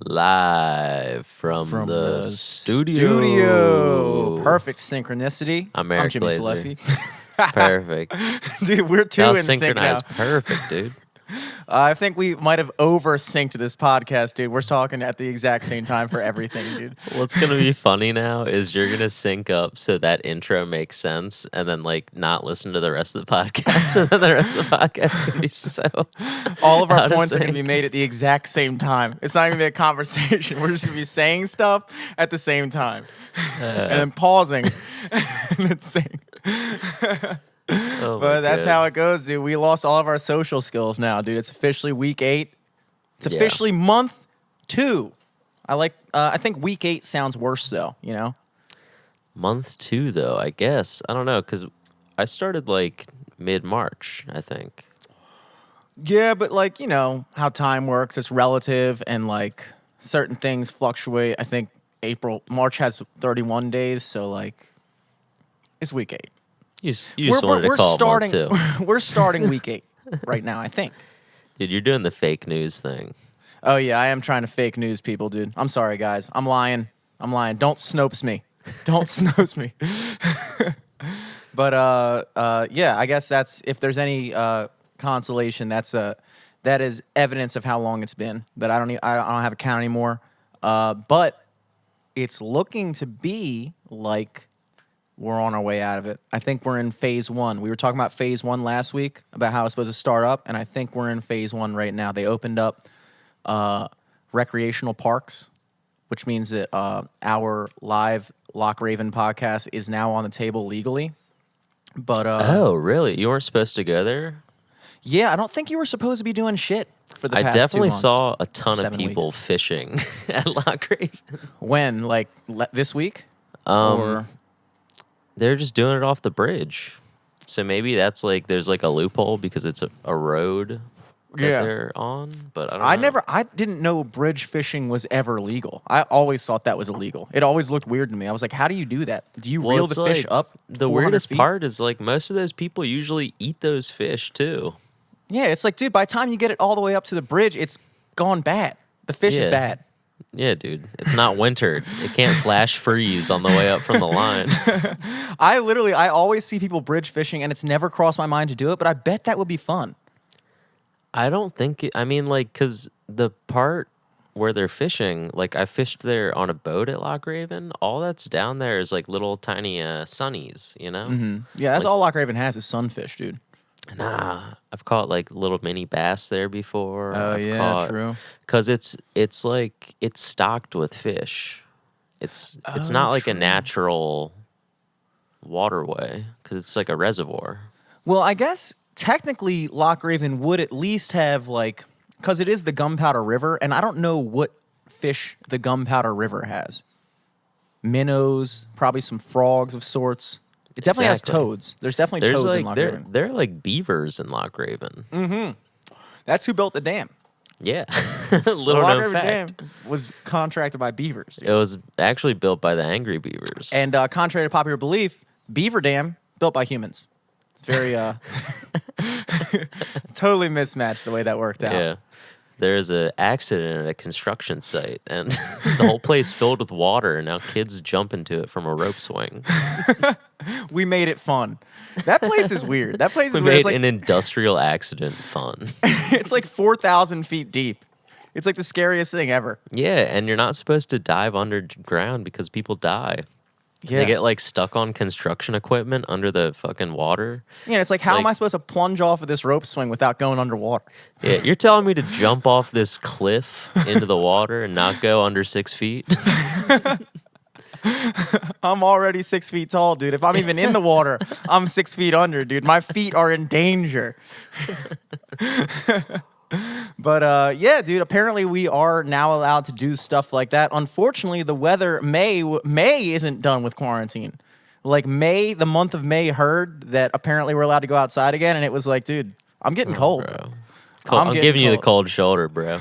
Live from the studio. studio. Perfect synchronicity. I'm I'm Eric Jimmy Glazer. Selesky. Perfect. Dude, we're two That in was sync now. synchronized perfect, dude. I think we might have over-synced this podcast, dude. We're talking at the exact same time for everything, dude. What's going to be funny now is you're going to sync up so that intro makes sense and then, like, not listen to the rest of the podcast. And then the rest of the podcast is going to be so. All of our out of points are going to be sync. made at the exact same time. It's not going to be a conversation. We're just going to be saying stuff at the same time. And then pausing. And then saying. Oh But my that's God. how it goes, dude. We lost all of our social skills now, dude. It's officially week 8. It's Yeah. officially month 2. I think week 8 sounds worse though, you know? Month 2, though, I guess. I don't know, because I started, like, mid-March, I think. Yeah, but like, you know, how time works, it's relative and like certain things fluctuate. I think March has 31 days, so like it's week 8. You just wanted to call starting it month 2. we're starting week 8 right now, I think. Dude, you're doing the fake news thing. Oh yeah, I am trying to fake news people, dude. I'm sorry, guys. I'm lying. Don't Snopes me. Don't Snopes me. But yeah, I guess that's if there's any consolation, that is evidence of how long it's been. That I don't have a count anymore. But it's looking to be like we're on our way out of it. I think we're in phase 1. We were talking about phase 1 last week about how it's supposed to start up, and I think we're in phase 1 right now. They opened up recreational parks, which means that our live Lock Raven podcast is now on the table legally. But Oh, really? You weren't supposed to go there? yeah, I don't think you were supposed to be doing shit for the I past 2 definitely months. saw a ton of 7 people weeks. fishing at Lock Raven. When, like this week, or They're just doing it off the bridge. So maybe that's like there's like a loophole because it's a road that Yeah. they're on. But I don't know. I didn't know bridge fishing was ever legal. I always thought that was illegal. It always looked weird to me. I was like, how do you do that? Do you Well, reel it's the fish like- up? The 400 weirdest feet? part is like most of those people usually eat those fish too. Yeah, it's like, dude, by the time you get it all the way up to the bridge, it's gone bad. The fish is Yeah. bad. Yeah, dude. It's not wintered. It can't flash freeze on the way up from the line. I always see people bridge fishing, and it's never crossed my mind to do it, but I bet that would be fun. I don't think I mean, like, because the part where they're fishing, like, I fished there on a boat at Lock Raven. All that's down there is, like, little tiny sunnies, you know? Yeah, that's Like- all Lock Raven has is sunfish, dude. Nah, I've caught, like, little mini bass there before. Oh, I've yeah, caught, true. Because it's, like, it's stocked with fish. It's not, like, a true. natural waterway, because it's, like, a reservoir. Well, I guess technically Lock Raven would at least have, like, because it is the Gunpowder River, and I don't know what fish the Gunpowder River has. Minnows, probably some frogs of sorts. It definitely Exactly. has toads. There's definitely There's, toads in like, Lock there Raven. are like, beavers in Lock Raven. That's who built the dam. Yeah. The Little Lock known Raven fact. Dam was contracted by beavers. dude. It was actually built by the Angry Beavers. And contrary to popular belief, Beaver Dam built by humans. It's very totally mismatched the way that worked out. yeah. There's an accident at a construction site, and the whole place filled with water, and now kids jump into it from a rope swing. We made it fun. That place is weird. That place We is weird. made It's like, an industrial accident fun. it's like 4,000 feet deep. It's like the scariest thing ever. Yeah, and you're not supposed to dive underground because people die. Yeah. They get like stuck on construction equipment under the fucking water. Yeah, it's like, how am like- I supposed to plunge off of this rope swing without going underwater? Yeah, you're telling me to jump off this cliff into the water and not go under 6 feet? I'm already 6 feet tall, dude. If I'm even in the water, I'm 6 feet under, dude. My feet are in danger. But yeah, dude. Apparently, we are now allowed to do stuff like that. Unfortunately, the weather May isn't done with quarantine. Like May, the month of May, heard that apparently we're allowed to go outside again, and it was like, dude, I'm getting cold. Bro. I'm I'm getting giving you the cold. cold shoulder, bro.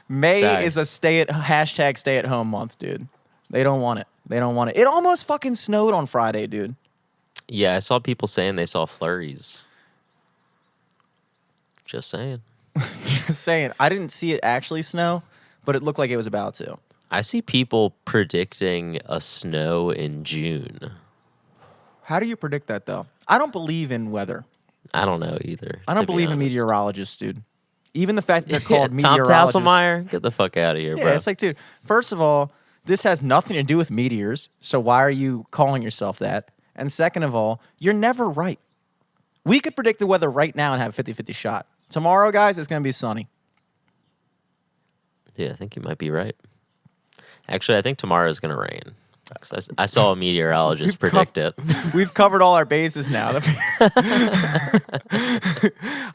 May Sorry. is a stay at home month, dude. They don't want it. They don't want it. It almost fucking snowed on Friday, dude. Yeah, I saw people saying they saw flurries. Just saying. just saying. I didn't see it actually snow, but it looked like it was about to. I see people predicting a snow in June. How do you predict that, though? I don't believe in weather. I don't know either. I don't to be believe in honest. meteorologists, dude. Even the fact that they're Yeah, called Tom meteorologists. Tasselmeyer, get the fuck out of here, Yeah, bro. it's like, dude, first of all, this has nothing to do with meteors, so why are you calling yourself that? And second of all, you're never right. We could predict the weather right now and have a 50-50 shot. Tomorrow, guys, it's going to be sunny. Dude, I think you might be right. Actually, I think tomorrow is going to rain. 'Cause I saw a meteorologist We've predict it. We've covered all our bases now.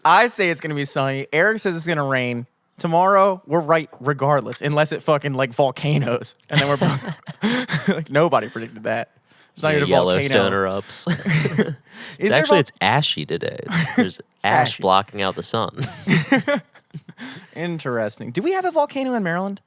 I say it's going to be sunny. Eric says it's going to rain. Tomorrow, we're right regardless, unless it fucking like volcanoes. And then we're both like, nobody predicted that. It's not Yeah, even a Yellowstone volcano. erupts. Is there It's ashy today. There's ash ashy. blocking out the sun. Interesting. Do we have a volcano in Maryland?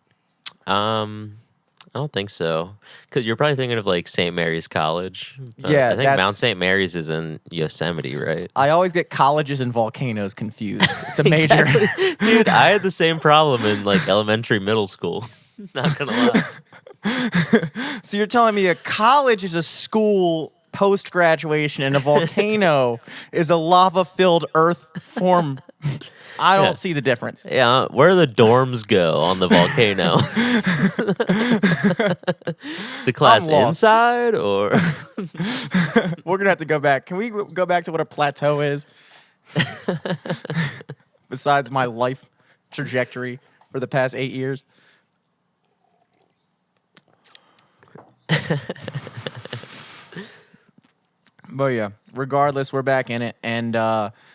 I don't think so. Because you're probably thinking of like St. Mary's College. Yeah, I think that's- Mount St. Mary's is in Yosemite, right? I always get colleges and volcanoes confused. It's a major. Exactly. Dude, I had the same problem in like elementary, middle school. Not gonna lie. So you're telling me a college is a school post graduation and a volcano is a lava filled earth form? I don't Yeah. see the difference. Yeah, where do the dorms go on the volcano? Is the class lost. inside or? We're gonna have to go back. Can we go back to what a plateau is? Besides my life trajectory for the past 8 years. But yeah, regardless, we're back in it, and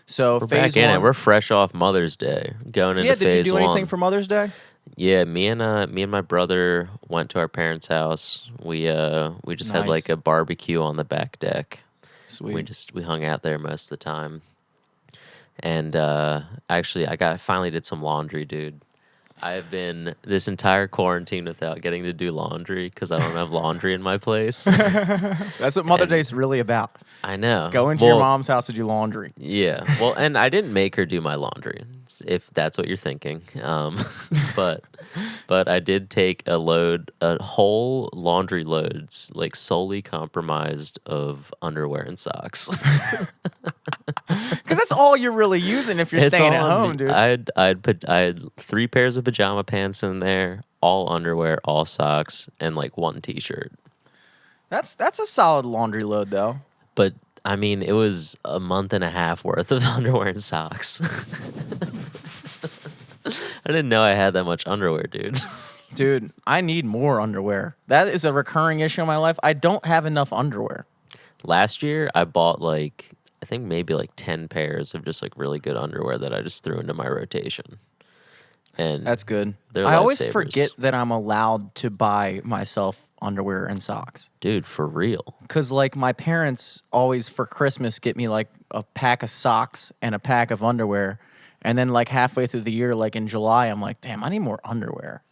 so We're phase back in one. it. We're fresh off Mother's Day, going into yeah, did you phase do one. anything for Mother's Day? Yeah, me and my brother went to our parents' house. We just had Nice. like a barbecue on the back deck. Sweet. We hung out there most of the time. And actually, I finally did some laundry, dude. I have been this entire quarantine without getting to do laundry because I don't have laundry in my place. That's what Mother's Day is really about. I know. Go into your Well, mom's house to do laundry. Yeah. Well, and I didn't make her do my laundry, if that's what you're thinking. But I did take a whole laundry loads, like solely comprised of underwear and socks. Because that's all you're really using if you're It's staying at all on home, me. dude. I had 3 pairs of pajama pants in there, all underwear, all socks, and like 1 t-shirt. That's a solid laundry load, though. But I mean, it was a month and a half worth of underwear and socks. I didn't know I had that much underwear, dude. Dude, I need more underwear. That is a recurring issue in my life. I don't have enough underwear. Last year, I bought like, I think maybe like 10 pairs of just like really good underwear that I just threw into my rotation. And That's good. They're I always lifesavers. forget that I'm allowed to buy myself underwear and socks. dude, for real. Because, like, my parents always for Christmas get me like a pack of socks and a pack of underwear. And then, like, halfway through the year, like in July, I'm like, damn, I need more underwear.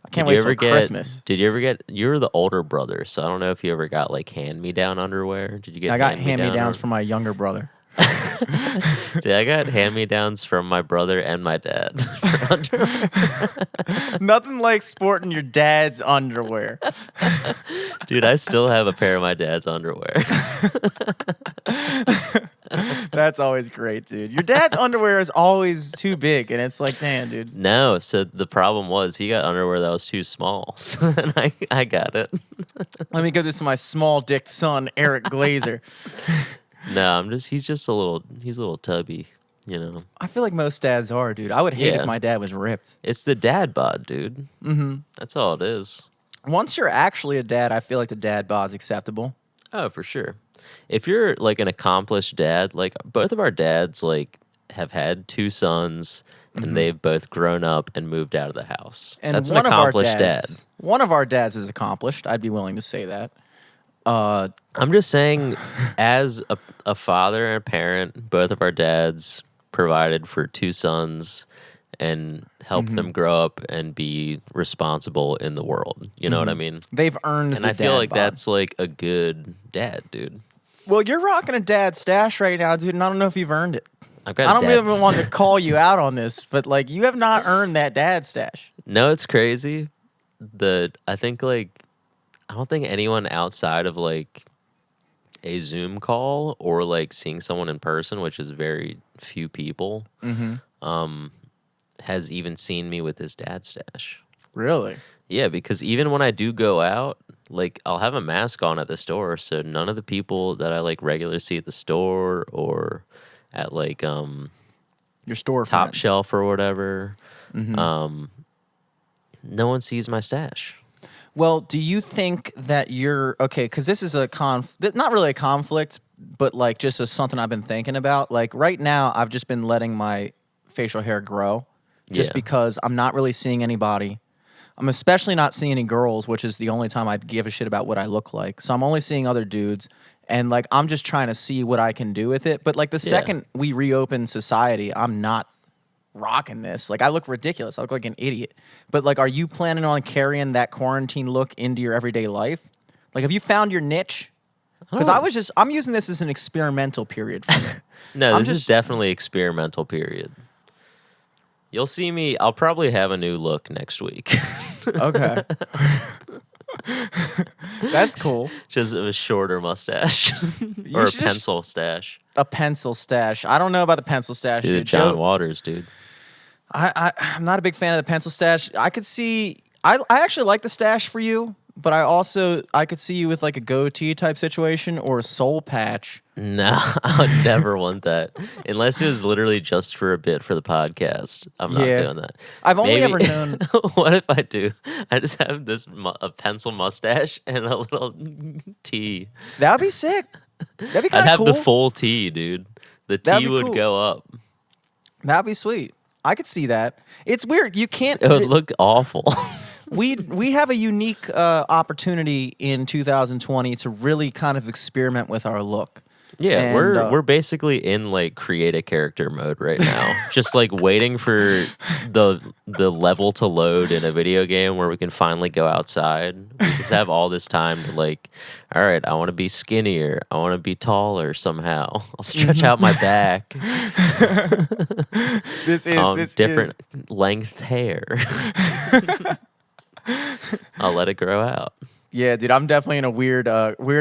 I can't wait till Christmas. Did you ever get, you're the older brother, so I don't know if you ever got like hand-me-down underwear. Did you get I got hand-me-down hand-me-downs from my younger brother. Dude, I got hand-me-downs from my brother and my dad for underwear. Nothing like sporting your dad's underwear. Dude, I still have a pair of my dad's underwear. That's always great, dude. Your dad's underwear is always too big, and it's like, damn, dude. No, so the problem was he got underwear that was too small, so then I got it. Let me give this to my small-dicked son, Eric Glazer. No, he's a little tubby, you know. I feel like most dads are, dude. I would hate Yeah. if my dad was ripped. It's the dad bod, dude. Mm-hmm. That's all it is. Once you're actually a dad, I feel like the dad bod's acceptable. Oh, for sure. If you're like an accomplished dad, like both of our dads like have had 2 sons and they've both grown up and moved out of the house. And That's an one of our accomplished dad. dads, one of our dads is accomplished. I'd be willing to say that. I'm just saying, as a father and a parent, both of our dads provided for 2 sons and helped them grow up and be responsible in the world. You know what I mean? They've earned And the I feel dad like bod. that's like a good dad, dude. Well, you're rocking a dad stash right now, dude, and I don't know if you've earned it. I've got I don't dad. really want to call you out on this, but like you have not earned that dad stash. No, it's crazy. I think like I don't think anyone outside of like a Zoom call or like seeing someone in person, which is very few people, has even seen me with his dad stash. Really? Yeah, because even when I do go out, like I'll have a mask on at the store, so none of the people that I like regularly see at the store or at like Your store Top friends. Shelf or whatever, no one sees my stash. Well, do you think that you're okay? Because this is a not really a conflict, but like just something I've been thinking about. Like right now, I've just been letting my facial hair grow, just Yeah. because I'm not really seeing anybody. I'm especially not seeing any girls, which is the only time I'd give a shit about what I look like. So I'm only seeing other dudes, and like I'm just trying to see what I can do with it. But like the second we reopen society, I'm not rocking this. Like I look ridiculous. I look like an idiot. But like, are you planning on carrying that quarantine look into your everyday life? Like, have you found your niche? Because I'm using this as an experimental period for me. No, I'm this is just- definitely experimental period. You'll see me. I'll probably have a new look next week. Okay. That's cool. Just a shorter mustache You or a should just- pencil stash. A pencil stash. I don't know about the pencil stash, Dude, dude. John Joe- Waters, dude. I'm not a big fan of the pencil stash. I could see. I actually like the stash for you, but I could see you with like a goatee type situation or a soul patch. No, I would never want that. Unless it was literally just for a bit for the podcast. I'm not Yeah. doing that. I've only Maybe- ever known. What if I do? I just have this a pencil mustache and a little tee. That would be sick. That'd be I'd kind of have cool. the full tee, dude. The That'd tee be would cool. go up. That'd be sweet. I could see that. It's weird. You can't. It would look awful. We have a unique opportunity in 2020 to really kind of experiment with our look. Yeah, And, we're basically in like create a character mode right now. Just like waiting for the level to load in a video game where we can finally go outside. We just have all this time to like, all right, I want to be skinnier. I want to be taller somehow. I'll stretch out my back. This is Different length hair. I'll let it grow out. Yeah, dude, I'm definitely in a weird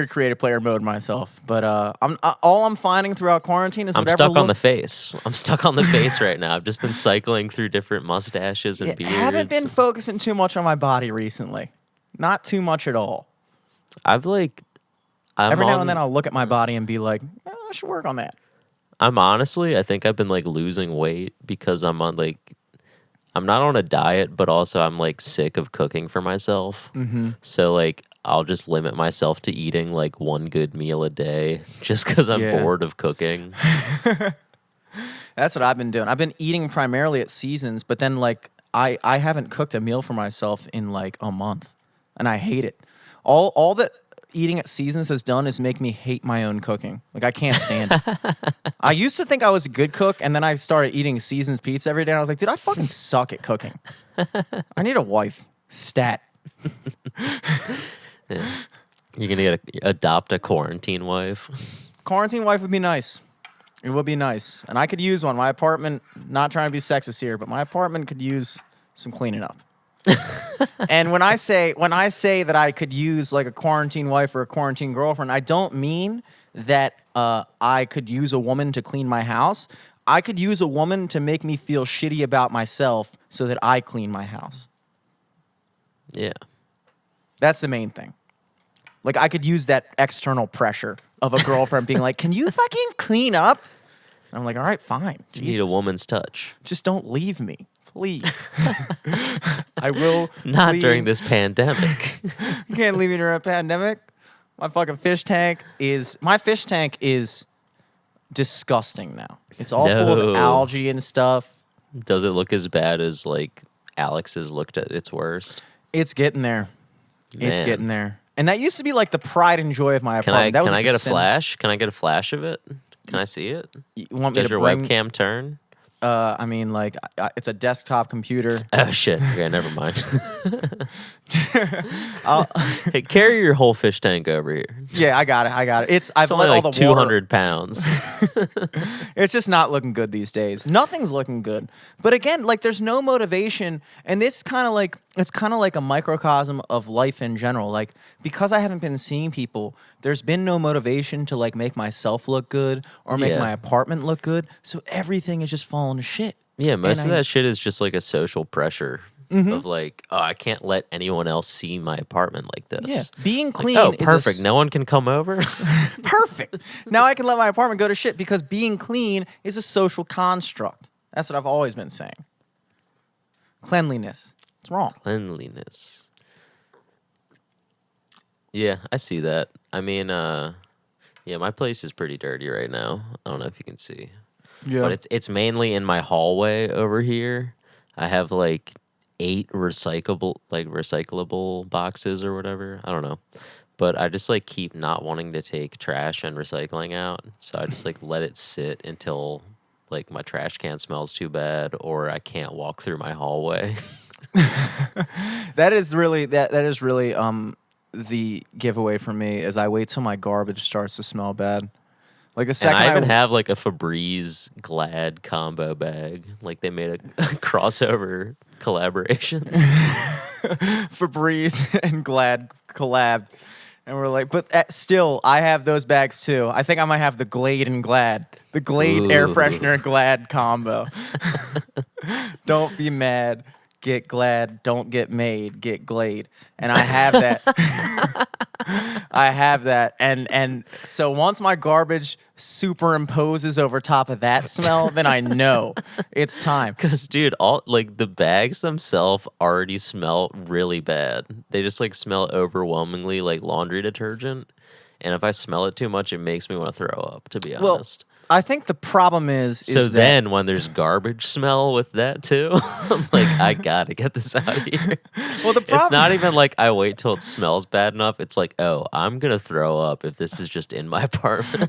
creative player mode myself. But all I'm finding throughout quarantine is I'm whatever stuck on the look- face. I'm stuck on the face right now. I've just been cycling through different mustaches and Yeah, beards. haven't been focusing too much on my body recently. Not too much at all. I'm Every now on- and then I'll look at my body and be like, I should work on that. I'm honestly, I think I've been like losing weight because I'm on like, I'm not on a diet, but also I'm like sick of cooking for myself. Mm-hmm. So like, I'll just limit myself to eating like one good meal a day just because I'm Yeah. bored of cooking. That's what I've been doing. I've been eating primarily at Seasons, but then like I haven't cooked a meal for myself in like a month, and I hate it. All that eating at Seasons has done is make me hate my own cooking. Like I can't stand it. I used to think I was a good cook, and then I started eating Seasons pizza every day, and I was like, dude, I fucking suck at cooking. I need a wife. Stat. Yeah. You're gonna adopt a quarantine wife. Quarantine wife would be nice. It would be nice, and I could use one. My apartment. Not trying to be sexist here, but my apartment could use some cleaning up. And when I say that I could use like a quarantine wife or a quarantine girlfriend, I don't mean that I could use a woman to clean my house. I could use a woman to make me feel shitty about myself so that I clean my house. Yeah. That's the main thing. Like I could use that external pressure of a girlfriend being like, "Can you fucking clean up?" And I'm like, "All right, fine. You need Jesus. a woman's touch. Just don't leave me, please." I will. Not clean- during this pandemic. You can't leave me during a pandemic. My fish tank is disgusting now. It's all full of No. algae and stuff. Does it look as bad as like Alex's looked at its worst? It's getting there. It's Man. getting there. And that used to be like the pride and joy of my Can I apartment. That was can I like get the a sin- flash? Can I get a flash of it? Can I see it? You want me Does to your bring? webcam turn? I mean, like, it's a desktop computer. Oh shit. Okay, never mind. I'll- Hey, carry your whole fish tank over here. yeah, I got it. I've It's only let all like the water. 200 pounds. It's just not looking good these days. Nothing's looking good. But again, like there's no motivation, and it's kind of like a microcosm of life in general. Like because I haven't been seeing people, there's been no motivation to like make myself look good or make Yeah. my apartment look good. So everything is just falling to shit. Yeah, most And of I- that shit is just like a social pressure of like, oh, I can't let anyone else see my apartment like this. Yeah, being Like, clean. oh, is a perfect. No one can come over. perfect. Now I can let my apartment go to shit because being clean is a social construct. That's what I've always been saying. Cleanliness. It's wrong. Cleanliness. Yeah, I see that. I mean, yeah, my place is pretty dirty right now. I don't know if you can see. Yeah. But it's mainly in my hallway over here. I have like 8 recyclable boxes or whatever. I don't know. But I just like keep not wanting to take trash and recycling out. So I just like let it sit until like my trash can smells too bad or I can't walk through my hallway. That is really the giveaway for me is I wait till my garbage starts to smell bad. Like the And second I even have like a Febreze Glad combo bag. Like they made a crossover collaboration. Febreze and Glad collabed, and we're like, but still, I have those bags too. I think I might have the Glade and Glad, the Glade air Ooh. freshener Glad combo. Don't be mad. Get Glad, don't get made, get Glade. And I have that. I have that. And so once my garbage superimposes over top of that smell, then I know it's time. Cause dude, all like the bags themselves already smell really bad. They just like smell overwhelmingly like laundry detergent. And if I smell it too much, it makes me want to throw up, to be Well, honest. I think the problem is So that then when there's garbage smell with that too, I'm like, I gotta get this out of here. well, the problem It's not even like I wait till it smells bad enough. It's like, oh, I'm gonna throw up if this is just in my apartment.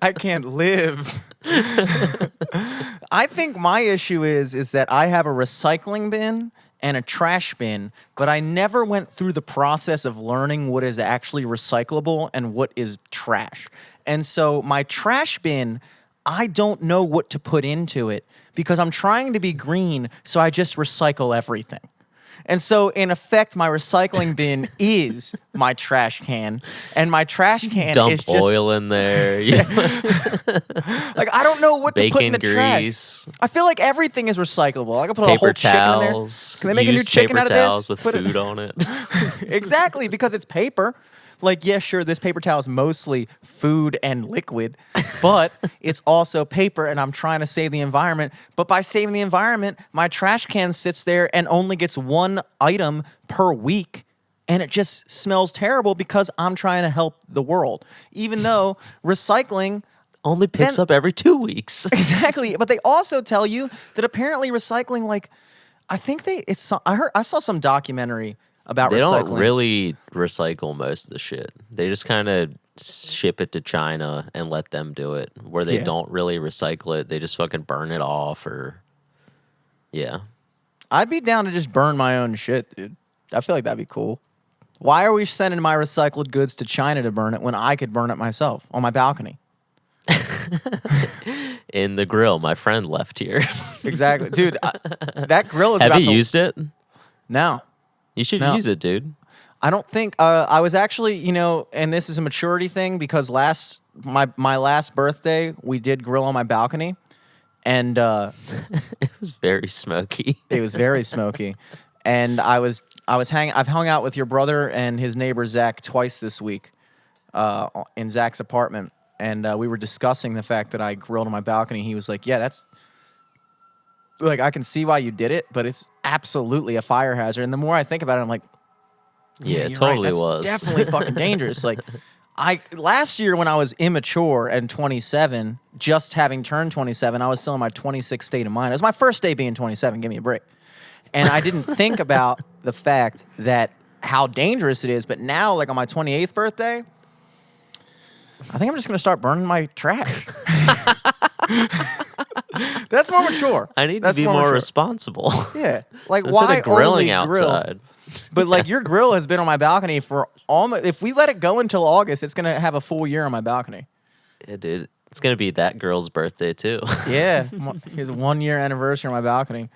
I can't live. I think my issue is that I have a recycling bin and a trash bin, but I never went through the process of learning what is actually recyclable and what is trash. And so my trash bin, I don't know what to put into it because I'm trying to be green, so I just recycle everything. And so, in effect, my recycling bin is my trash can, and my trash can Dump is just oil in there. like I don't know what to put in Bacon the trash. grease. I feel like everything is recyclable. I can put a Paper whole chicken in there. towels. Can they make a new used chicken paper out of this? towels with Put it- food on it. Exactly, because it's paper. Like, yeah, sure, this paper towel is mostly food and liquid, but it's also paper, and I'm trying to save the environment. But by saving the environment, my trash can sits there and only gets one item per week, and it just smells terrible because I'm trying to help the world. Even though recycling Only picks Then- up every 2 weeks. exactly, but they also tell you that apparently recycling, like, I think I saw some documentary about They recycling. don't really recycle most of the shit. They just kind of ship it to China and let them do it, where they Yeah. don't really recycle it. They just fucking burn it off, or yeah. I'd be down to just burn my own shit, dude. I feel like that'd be cool. Why are we sending my recycled goods to China to burn it when I could burn it myself on my balcony? In the grill, my friend left here. Exactly, dude. That grill is Have about you to used it? No, You should No. use it, dude. I don't think. I was actually, and this is a maturity thing because my last birthday we did grill on my balcony, and It was very smoky. it was very smoky. And I've hung out with your brother and his neighbor Zach twice this week, in Zach's apartment, and we were discussing the fact that I grilled on my balcony. He was like, "Yeah, that's like I can see why you did it, but it's absolutely a fire hazard." And the more I think about it, I'm like, Yeah, it you're totally right. was. That's definitely fucking dangerous. Like, last year when I was immature and 27, just having turned 27, I was still in my 26th state of mind. It was my first day being 27. Give me a break. And I didn't think about the fact that how dangerous it is. But now, like on my 28th birthday, I think I'm just gonna start burning my trash. That's more mature. I need That's to be more mature. responsible. Yeah, like So why instead of grilling only grill? outside. But like your grill has been on my balcony for almost. If we let it go until August, it's gonna have a full year on my balcony. Yeah, dude. It's gonna be that girl's birthday too. Yeah, his 1 year anniversary on my balcony.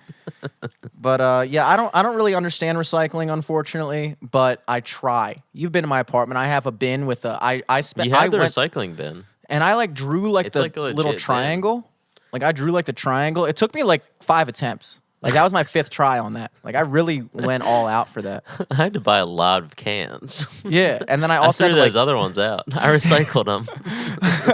But yeah, I don't really understand recycling, unfortunately. But I try. You've been to my apartment. I have a bin with a. I spent. You have the went, recycling bin. and I like drew like It's the like a legit little bin. triangle. Like I drew like the triangle. It took me like 5 attempts. Like that was my 5th try on that. Like I really went all out for that. I had to buy a lot of cans. Yeah, and then I I also threw had to, those like, other ones out. I recycled them.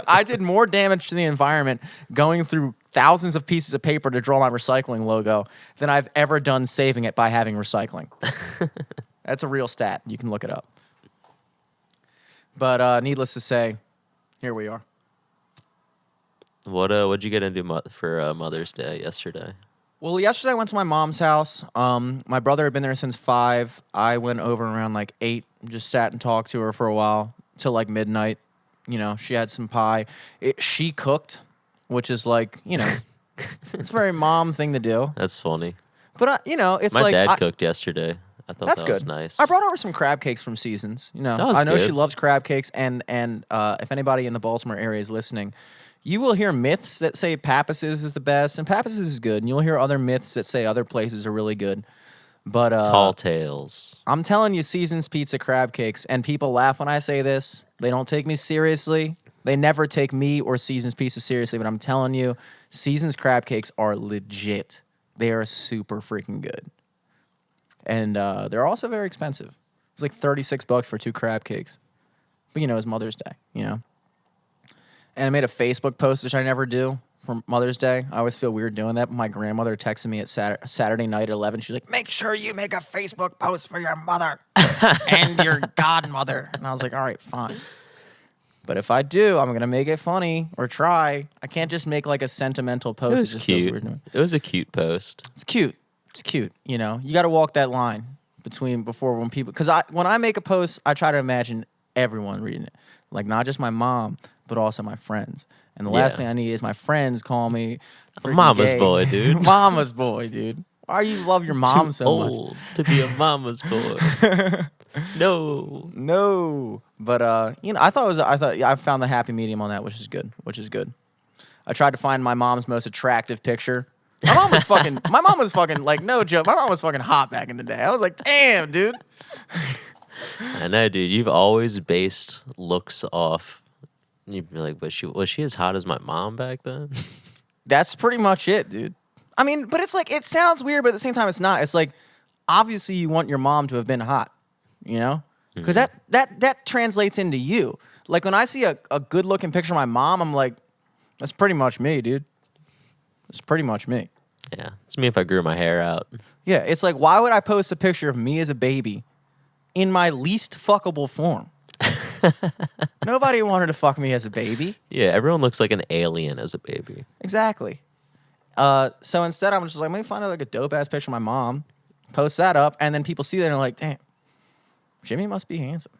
I did more damage to the environment going through thousands of pieces of paper to draw my recycling logo than I've ever done saving it by having recycling. That's a real stat. You can look it up. But needless to say, here we are. What'd you get into for Mother's Day yesterday? Well, yesterday I went to my mom's house. My brother had been there since 5. I went over around like 8, just sat and talked to her for a while till like midnight. You know, she had some pie. She cooked, which is like, you know, it's a very mom thing to do. That's funny. But, you know, it's My like. dad cooked yesterday. I thought That's that was good. nice. I brought over some crab cakes from Seasons. You know, That was I know she good. loves crab cakes, and if anybody in the Baltimore area is listening, you will hear myths that say Pappas's is the best, and Pappas's is good, and you'll hear other myths that say other places are really good. But Tall Tales. I'm telling you, Seasons Pizza crab cakes, and people laugh when I say this. They don't take me seriously. They never take me or Seasons Pizza seriously, but I'm telling you, Seasons crab cakes are legit. They are super freaking good. And they're also very expensive. It's like $36 for 2 crab cakes. But, you know, it's Mother's Day, you know. And I made a Facebook post, which I never do, for Mother's Day. I always feel weird doing that. But my grandmother texted me at Saturday night at 11. She's like, make sure you make a Facebook post for your mother and your godmother. And I was like, all right, fine. But if I do, I'm going to make it funny or try. I can't just make like a sentimental It post. was just feels cute. weird to me. It was a cute post. It's cute. It's cute. You know, you got to walk that line before when people, because when I make a post, I try to imagine everyone reading it, like not just my mom, but also my friends. And the last Yeah. thing I need is my friends call me freaking Mama's gay. boy, dude. Mama's boy, dude. Why do you love your mom Too so much? old to be a mama's boy. No. No, but you know, I found the happy medium on that, which is good. Which is good. I tried to find my mom's most attractive picture. My mom was fucking. My mom was fucking like no joke. My mom was fucking hot back in the day. I was like, damn, dude. I know, dude. You've always based looks off. You'd be like, was she as hot as my mom back then? That's pretty much it, dude. I mean, but it's like it sounds weird, but at the same time, it's not. It's like obviously you want your mom to have been hot, you know, because that translates into you. Like when I see a good looking picture of my mom, I'm like, that's pretty much me, dude. That's pretty much me. Yeah, it's me if I grew my hair out. Yeah, it's like why would I post a picture of me as a baby in my least fuckable form? Nobody wanted to fuck me as a baby. Yeah, everyone looks like an alien as a baby. Exactly. So instead, I'm just like, let me find out like a dope ass picture of my mom, post that up, and then people see that and are like, damn, Jimmy must be handsome.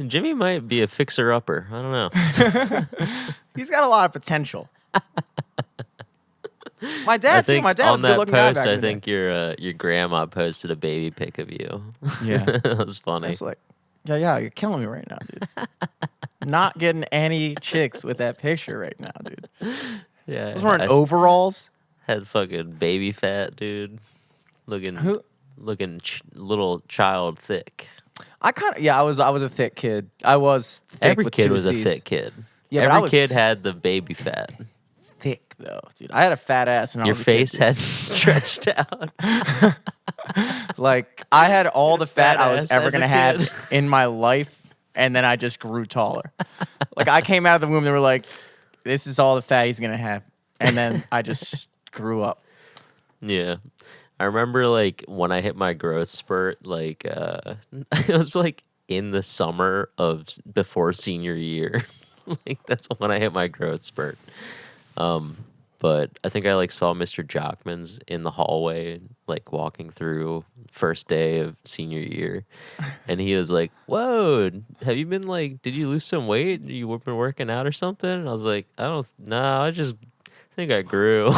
Jimmy might be a fixer-upper. I don't know. He's got a lot of potential. My dad I too. think My dad was on a good that looking guy post, back I in the think your grandma posted a baby pic of you. Yeah. That was funny. It's like, yeah, you're killing me right now, dude. Not getting any chicks with that picture right now, dude. Yeah, I was wearing I overalls. had fucking baby fat, dude. Looking Who? little child thick. I was a thick kid. I was thick Every with kid two was a Cs. thick kid. Yeah, but I Every was kid had the baby fat. thick though, dude. I had a fat ass when I Your was a kid, face dude. had stretched out. Like I had all the fat fat I was ass ever as a gonna have kid. in my life, and then I just grew taller. Like I came out of the womb, they were like, "This is all the fat he's gonna have," and then I just grew up. Yeah. I remember like when I hit my growth spurt, like it was like in the summer of before senior year. Like that's when I hit my growth spurt. but I think I like saw Mr. Jockman's in the hallway, like walking through first day of senior year, and he was like, "Whoa, have you been like? Did you lose some weight? You been working out or something?" And I was like, "I don't know. I just think I grew."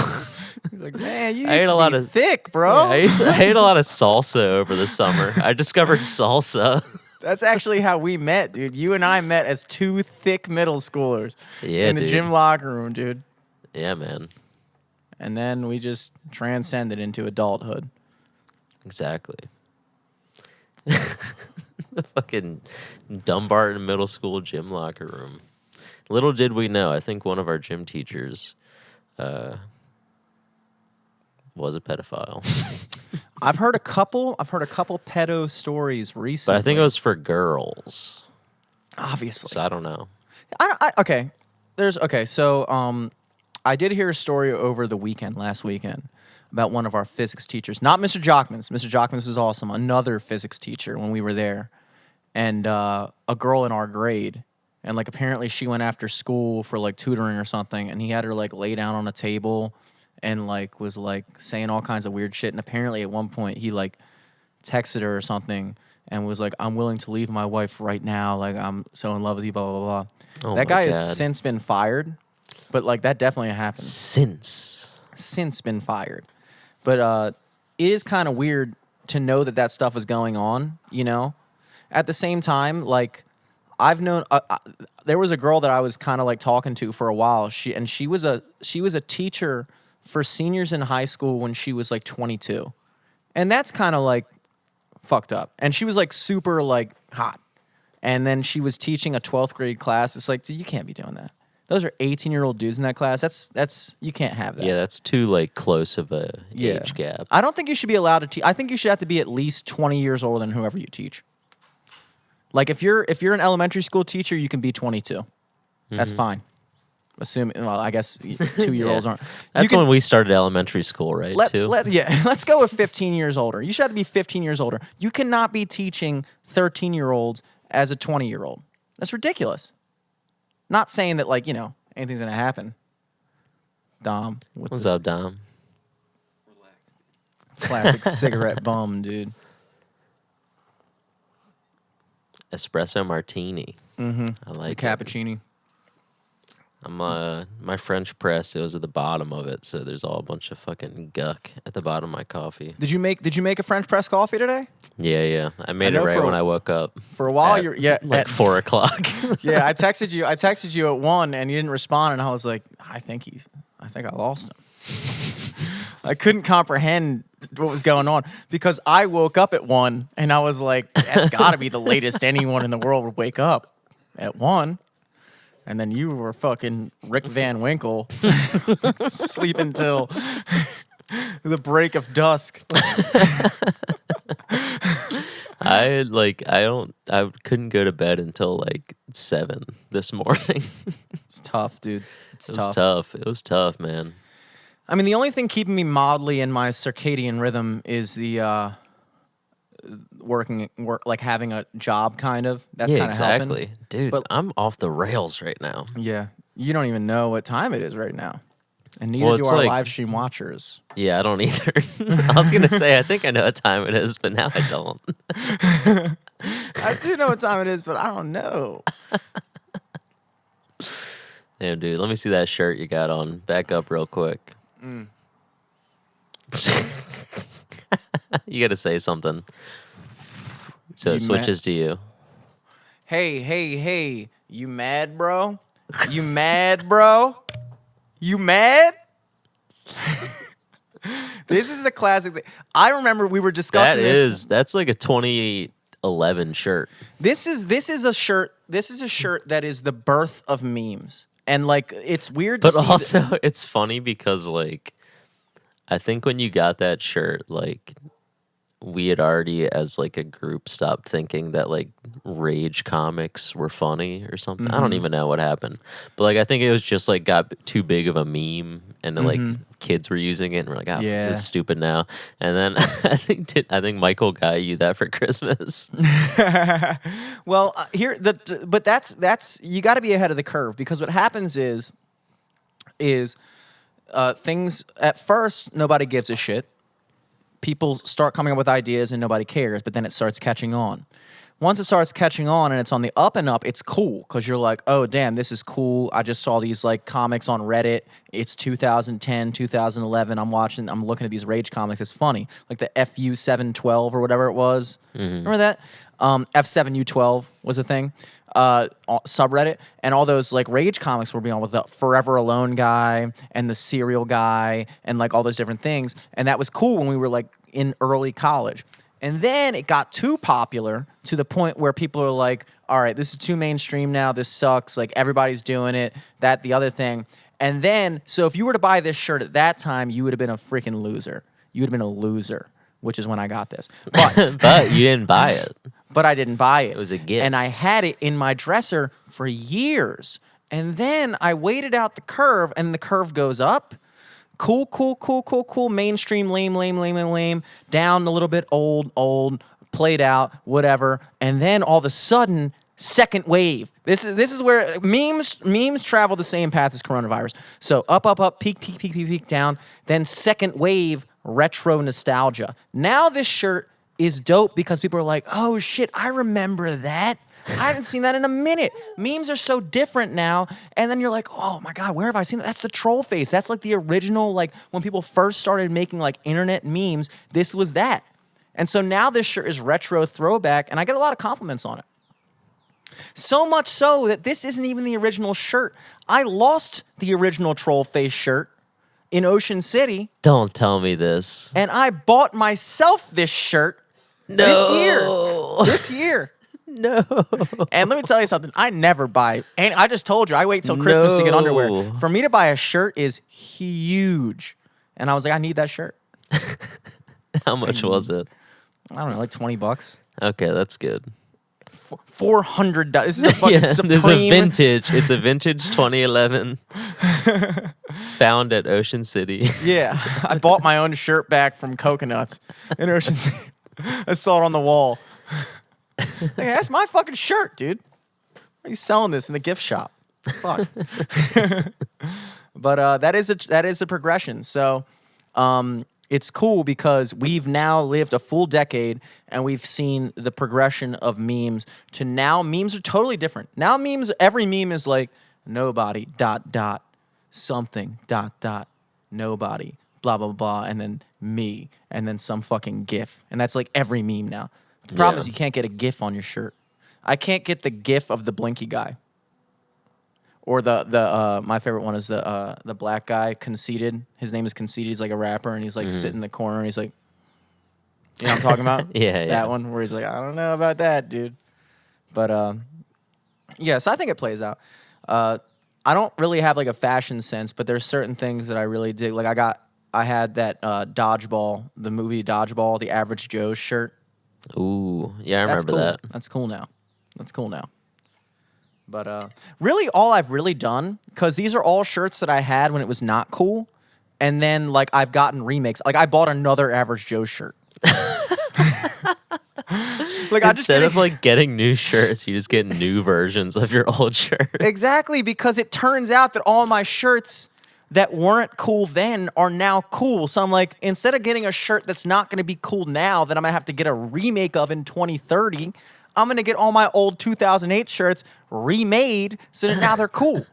Like, man, you I used ate a to lot be of- thick, bro. I ate a lot of salsa over the summer. I discovered salsa. That's actually how we met, dude. You and I met as two thick middle schoolers Yeah, in the dude. gym locker room, dude. Yeah, man. And then we just transcended into adulthood. Exactly. The fucking Dumbarton Middle School gym locker room. Little did we know, I think one of our gym teachers was a pedophile. I've heard a couple pedo stories recently. But I think it was for girls. obviously. So I don't know. Okay. So I did hear a story over the weekend, last weekend, about one of our physics teachers. Not Mr. Jockmans. Mr. Jockmans is awesome. Another physics teacher when we were there. And a girl in our grade. And like apparently she went after school for like tutoring or something. And he had her like lay down on a table and like was like saying all kinds of weird shit. And apparently at one point he like texted her or something and was like, "I'm willing to leave my wife right now. Like, I'm so in love with you, blah, blah, blah." Oh That my guy has God. since been fired, but like that definitely happened. Since been fired. But it is kind of weird to know that that stuff is going on, you know? At the same time, like, I've known there was a girl that I was kind of like talking to for a while. She was a teacher for seniors in high school when she was like 22. And that's kind of like fucked up. And she was like super like hot. And then she was teaching a 12th grade class. It's like, dude, you can't be doing that. Those are 18-year-old dudes in that class. That's you can't have that. Yeah, that's too like close of a age gap. I don't think you should be allowed to teach. I think you should have to be at least 20 years older than whoever you teach. Like if you're an elementary school teacher, you can be 22. That's fine. Assuming, well, I guess 2-year-olds Yeah. aren't. That's when we started elementary school, right? too. Let's go with 15 years older. You should have to be 15 years older. You cannot be teaching 13-year-olds as a 20-year-old. That's ridiculous. Not saying that, like, you know, anything's going to happen. Dom. With What's this up, Dom? Classic cigarette bum, dude. Espresso martini. Mm-hmm. I like The it. cappuccino. I'm my French press goes at the bottom of it, so there's all a bunch of fucking guck at the bottom of my coffee. Did you make a French press coffee today? Yeah. I made it know right for- when I woke up. For a while, at, you're like 4 o'clock. yeah. I texted you at 1, and you didn't respond, and I was like, I think I lost him. I couldn't comprehend what was going on because I woke up at 1, and I was like, that's got to be the latest anyone in the world would wake up at 1. And then you were fucking Rick Van Winkle, sleeping till the break of dusk. I couldn't go to bed until like 7 this morning. It's tough, dude. It's It was tough. It was tough, man. I mean, the only thing keeping me mildly in my circadian rhythm is the work like having a job, kind of. That's Yeah, kind of exactly. helping. Dude, But- I'm off the rails right now. Yeah, you don't even know what time it is right now, and neither Well, do it's our like- live stream watchers. Yeah, I don't either. I was gonna say I think I know what time it is, but now I don't. I do know what time it is, but I don't know. Damn, dude, let me see that shirt you got on. Back up real quick. You got to say something. So You it switches to you. Hey, you mad, bro? You mad, bro? You mad? This is a classic thing. I remember we were discussing That's like a 2011 shirt. This is a shirt that is the birth of memes. And like it's weird to But see also, it's funny because like, I think when you got that shirt, like, we had already, as like a group, stopped thinking that like Rage comics were funny or something. I don't even know what happened, but like I think it was just like got too big of a meme, and then, like kids were using it, and we're like, oh, Yeah. this is stupid now. And then I think Michael got you that for Christmas. Well, but that's you got to be ahead of the curve because what happens is things at first nobody gives a shit. People start coming up with ideas and nobody cares, but then it starts catching on. Once it starts catching on and it's on the up and up, it's cool because you're like, oh, damn, this is cool. I just saw these like comics on Reddit. It's 2010, 2011. I'm looking at these Rage comics. It's funny. Like the FU712 or whatever it was. Remember that? F7U12 was a thing. Subreddit, and all those like Rage comics were being on with the Forever Alone guy and the Serial guy and like all those different things. And that was cool when we were like in early college. And then it got too popular to the point where people are like, all right, this is too mainstream now. This sucks. Like everybody's doing it, that, the other thing. And then, so if you were to buy this shirt at that time, you would have been a freaking loser. You would have been a loser, which is when I got this. But, But you didn't buy it. but I didn't buy it. It was a gift. And I had it in my dresser for years. And then I waited out the curve, and the curve goes up. Cool. Mainstream, lame. Down a little bit, old, played out, whatever. And then all of a sudden, second wave. This is where memes travel the same path as coronavirus. So up, peak, down. Then second wave, retro nostalgia. Now this shirt is dope because people are like, oh shit, I remember that. I haven't seen that in a minute. Memes are so different now. And then you're like, oh my God, where have I seen that? That's the troll face. That's like the original, like when people first started making like internet memes, this was that. And so now this shirt is retro throwback, and I get a lot of compliments on it. So much so that this isn't even the original shirt. I lost the original troll face shirt in Ocean City. Don't tell me this. And I bought myself this shirt this year. No. And let me tell you something. I never buy, and I just told you, I wait till Christmas to get underwear. No. For me to buy a shirt is huge. And I was like, I need that shirt. How much was it? I don't know, like $20. Okay, that's good. $400. This is a fucking Supreme. This is a vintage. It's a vintage 2011 found at Ocean City. Yeah. I bought my own shirt back from Coconuts in Ocean City. I saw it on the wall. Like, that's my fucking shirt, dude. Why are you selling this in the gift shop? Fuck. But that is a progression. So it's cool because we've now lived a full decade and we've seen the progression of memes to now memes are totally different. Now every meme is like nobody ... something ... nobody blah blah blah, and then me, and then some fucking GIF, and that's like every meme now. The problem is you can't get a GIF on your shirt. I can't get the GIF of the Blinky guy. Or the my favorite one is the black guy, Conceited. His name is Conceited. He's like a rapper, and he's like sitting in the corner, and he's like, you know what I'm talking about? Yeah. That one where he's like, I don't know about that, dude. But yeah, so I think it plays out. I don't really have like a fashion sense, but there's certain things that I really dig. Like I had that Dodgeball, the movie Dodgeball, the Average Joe's shirt. Ooh, yeah, I remember cool. that. That's cool now. But really all I've really done, because these are all shirts that I had when it was not cool, and then like I've gotten remakes. Like I bought another Average Joe shirt. Like Instead of like getting new shirts, you just get new versions of your old shirts. Exactly, because it turns out that all my shirts that weren't cool then are now cool. So I'm like, instead of getting a shirt that's not going to be cool now that I'm going to have to get a remake of in 2030, I'm going to get all my old 2008 shirts remade so that now they're cool.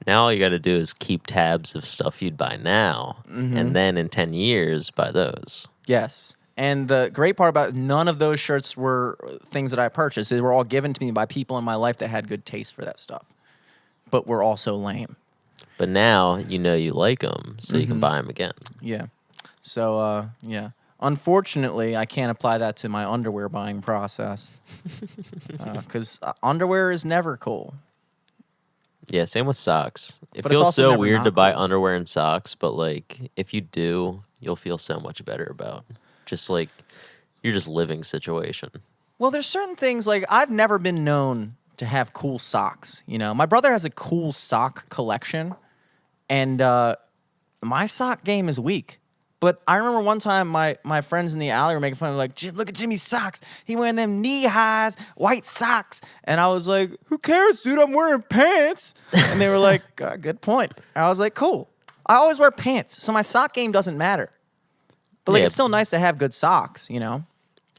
Now all you got to do is keep tabs of stuff you'd buy now, and then in 10 years, buy those. Yes. And the great part about none of those shirts were things that I purchased. They were all given to me by people in my life that had good taste for that stuff, but were also lame. But now you know you like them, so you can buy them again. Yeah. So, yeah. Unfortunately, I can't apply that to my underwear buying process because underwear is never cool. Yeah, same with socks. It But it's feels also so never weird not to buy cool. underwear and socks, but like if you do, you'll feel so much better about just like you're just living situation. Well, there's certain things like I've never been known to have cool socks. You know, my brother has a cool sock collection, and my sock game is weak. But I remember one time my friends in the alley were making fun of me, like, look at Jimmy's socks. He wearing them knee highs, white socks. And I was like, who cares, dude? I'm wearing pants. And they were like, good point. And I was like, cool. I always wear pants, so my sock game doesn't matter. But like, Yeah. it's still nice to have good socks, you know?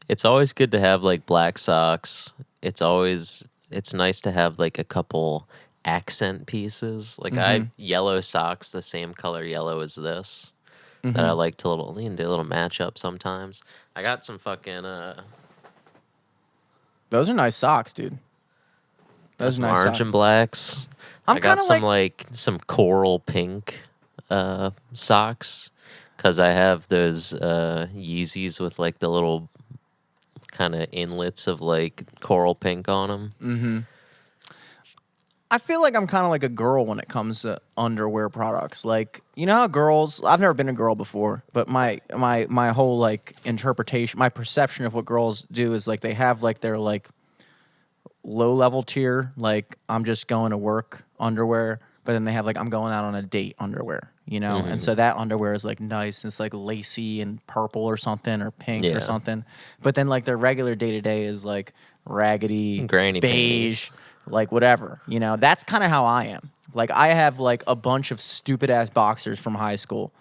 It's always good to have like black socks. It's nice to have like a couple accent pieces. Like I have yellow socks, the same color yellow as this. That I like to you can do a little matchup sometimes. I got some fucking Those are nice socks, dude. Those are some nice orange socks. and blacks. I'm I got kinda some like some coral pink socks because I have those Yeezys with like the little kind of inlets of like coral pink on them. I feel like I'm kind of like a girl when it comes to underwear products. Like, you know how girls, I've never been a girl before, but my whole like interpretation, my perception of what girls do is like they have like their like low level tier, like I'm just going to work underwear, but then they have like I'm going out on a date underwear, you know? And so that underwear is like nice and it's like lacy and purple or something or pink Yeah. or something. But then like their regular day to day is like raggedy, Granny beige, panties. like whatever, you know? That's kind of how I am. Like I have like a bunch of stupid ass boxers from high school.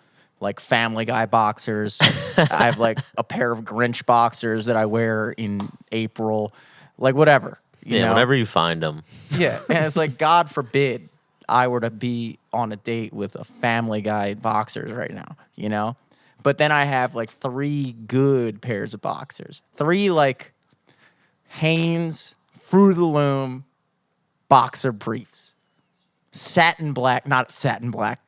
Like Family Guy boxers. I have like a pair of Grinch boxers that I wear in April. Like whatever. You Yeah, know? whenever you find them. Yeah, and it's like, God forbid I were to be on a date with a Family Guy boxers right now, you know? But then I have like 3 good pairs of boxers. 3 like Hanes, Fruit of the Loom boxer briefs. Satin black, not satin black,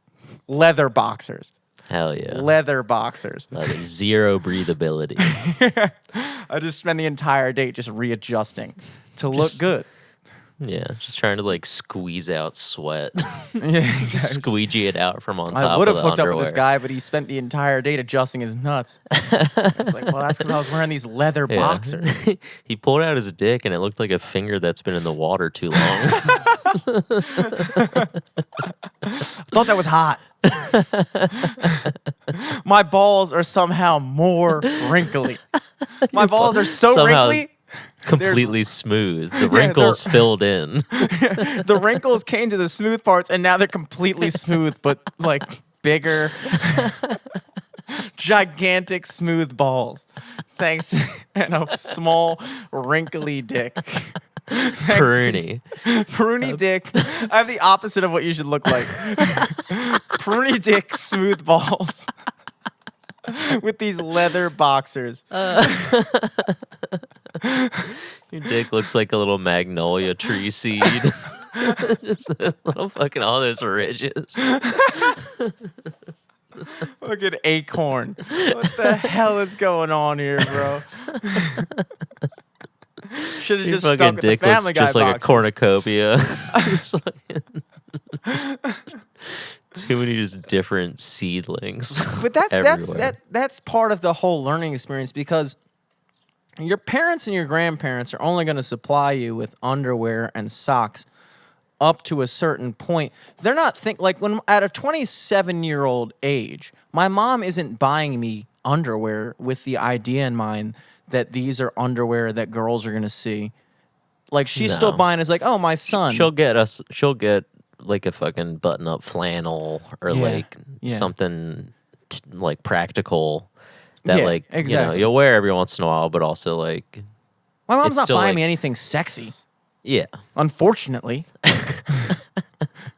leather boxers. Hell yeah. Leather boxers. Leather. Zero breathability. I just spend the entire date just readjusting to look Just- good. Yeah, just trying to like squeeze out sweat. Yeah, exactly. Squeegee it out from on top I would of have the hooked up with this underwear. guy, but he spent the entire date adjusting his nuts. It's like, well, that's because I was wearing these leather Yeah. boxers. He pulled out his dick and it looked like a finger that's been in the water too long. I thought that was hot. My balls are somehow more wrinkly. My balls are so Somehow wrinkly. Completely smooth. The wrinkles filled in. The wrinkles came to the smooth parts, and now they're completely smooth, but like bigger, gigantic smooth balls. Thanks, and a small wrinkly dick. Pruny. Pruny dick. I have the opposite of what you should look like. Pruny dick, smooth balls. With these leather boxers. Your dick looks like a little magnolia tree seed. Just a little fucking all those ridges. Fucking acorn. What the hell is going on here, bro? Should have Your just stuck fucking with the dick looks Family Guy just like a boxers. cornucopia. Just fucking- Too many just different seedlings. But everywhere. that's part of the whole learning experience because your parents and your grandparents are only going to supply you with underwear and socks up to a certain point. They're not like when at a 27-year-old age, my mom isn't buying me underwear with the idea in mind that these are underwear that girls are going to see. Like she's still No. buying is like, "Oh, my son." She'll get like a fucking button up flannel or Yeah, like yeah. something like practical that Yeah, like exactly. you'll wear every once in a while, but also like My mom's it's not still buying like- me anything sexy, yeah, unfortunately.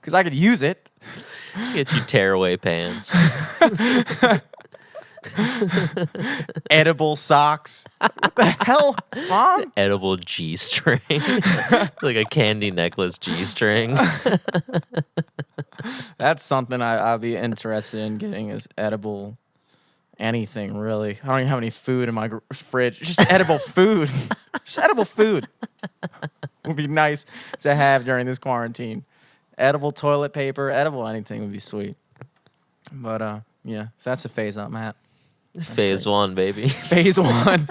Cuz I could use it. get you tearaway pants. Edible socks. What the hell, Mom? Edible G string, like a candy necklace G string. That's something I'd be interested in getting is edible anything, really. I don't even have any food in my fridge. Just edible food. Just edible food would be nice to have during this quarantine. Edible toilet paper, edible anything would be sweet. But, yeah, so that's a phase I'm at. Phase one, baby. Phase one.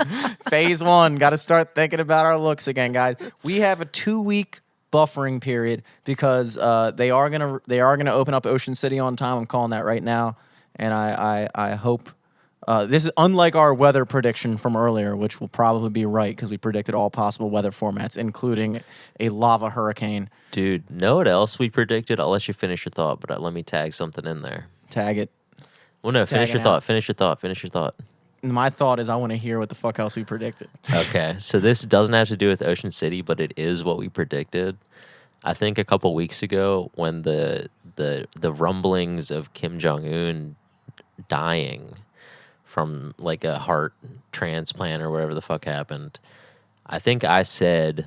Phase one. Got to start thinking about our looks again, guys. We have a 2-week buffering period because they are gonna open up Ocean City on time. I'm calling that right now, and I hope This is unlike our weather prediction from earlier, which will probably be right because we predicted all possible weather formats, including a lava hurricane. Dude, know what else we predicted? I'll let you finish your thought, but let me tag something in there. Tag it. Well, no, finish Tagging your thought. out. Finish your thought. Finish your thought. My thought is I want to hear what the fuck else we predicted. Okay, so this doesn't have to do with Ocean City, but it is what we predicted. I think a couple weeks ago when the rumblings of Kim Jong Un dying from like a heart transplant or whatever the fuck happened, I think I said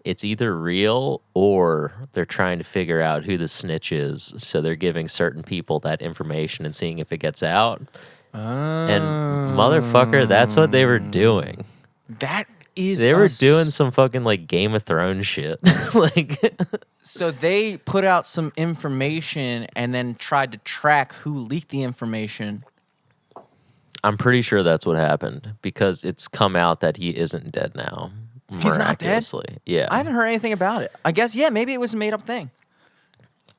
it's either real or they're trying to figure out who the snitch is, so they're giving certain people that information and seeing if it gets out. And motherfucker, that's what they were doing. That is They were doing some fucking like Game of Thrones shit. Like, So they put out some information and then tried to track who leaked the information. I'm pretty sure that's what happened because it's come out that he isn't dead now. He's not dead? Miraculously. Yeah. I haven't heard anything about it. I guess, yeah, maybe it was a made-up thing.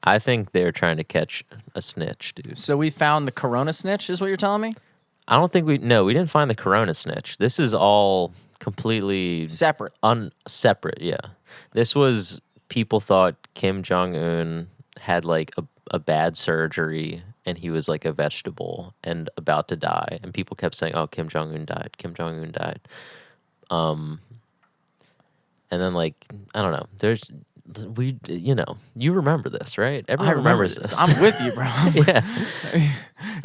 I think they're trying to catch a snitch, dude. So we found the Corona snitch, is what you're telling me? I don't think we didn't find the Corona snitch. This is all completely Separate. separate, yeah. This was people thought Kim Jong Un had like a bad surgery and he was like a vegetable and about to die, and people kept saying, "Oh, Kim Jong Un died. Kim Jong Un died." And then like I don't know. You remember this, right? Everyone remembers this. I'm with you, bro. Yeah.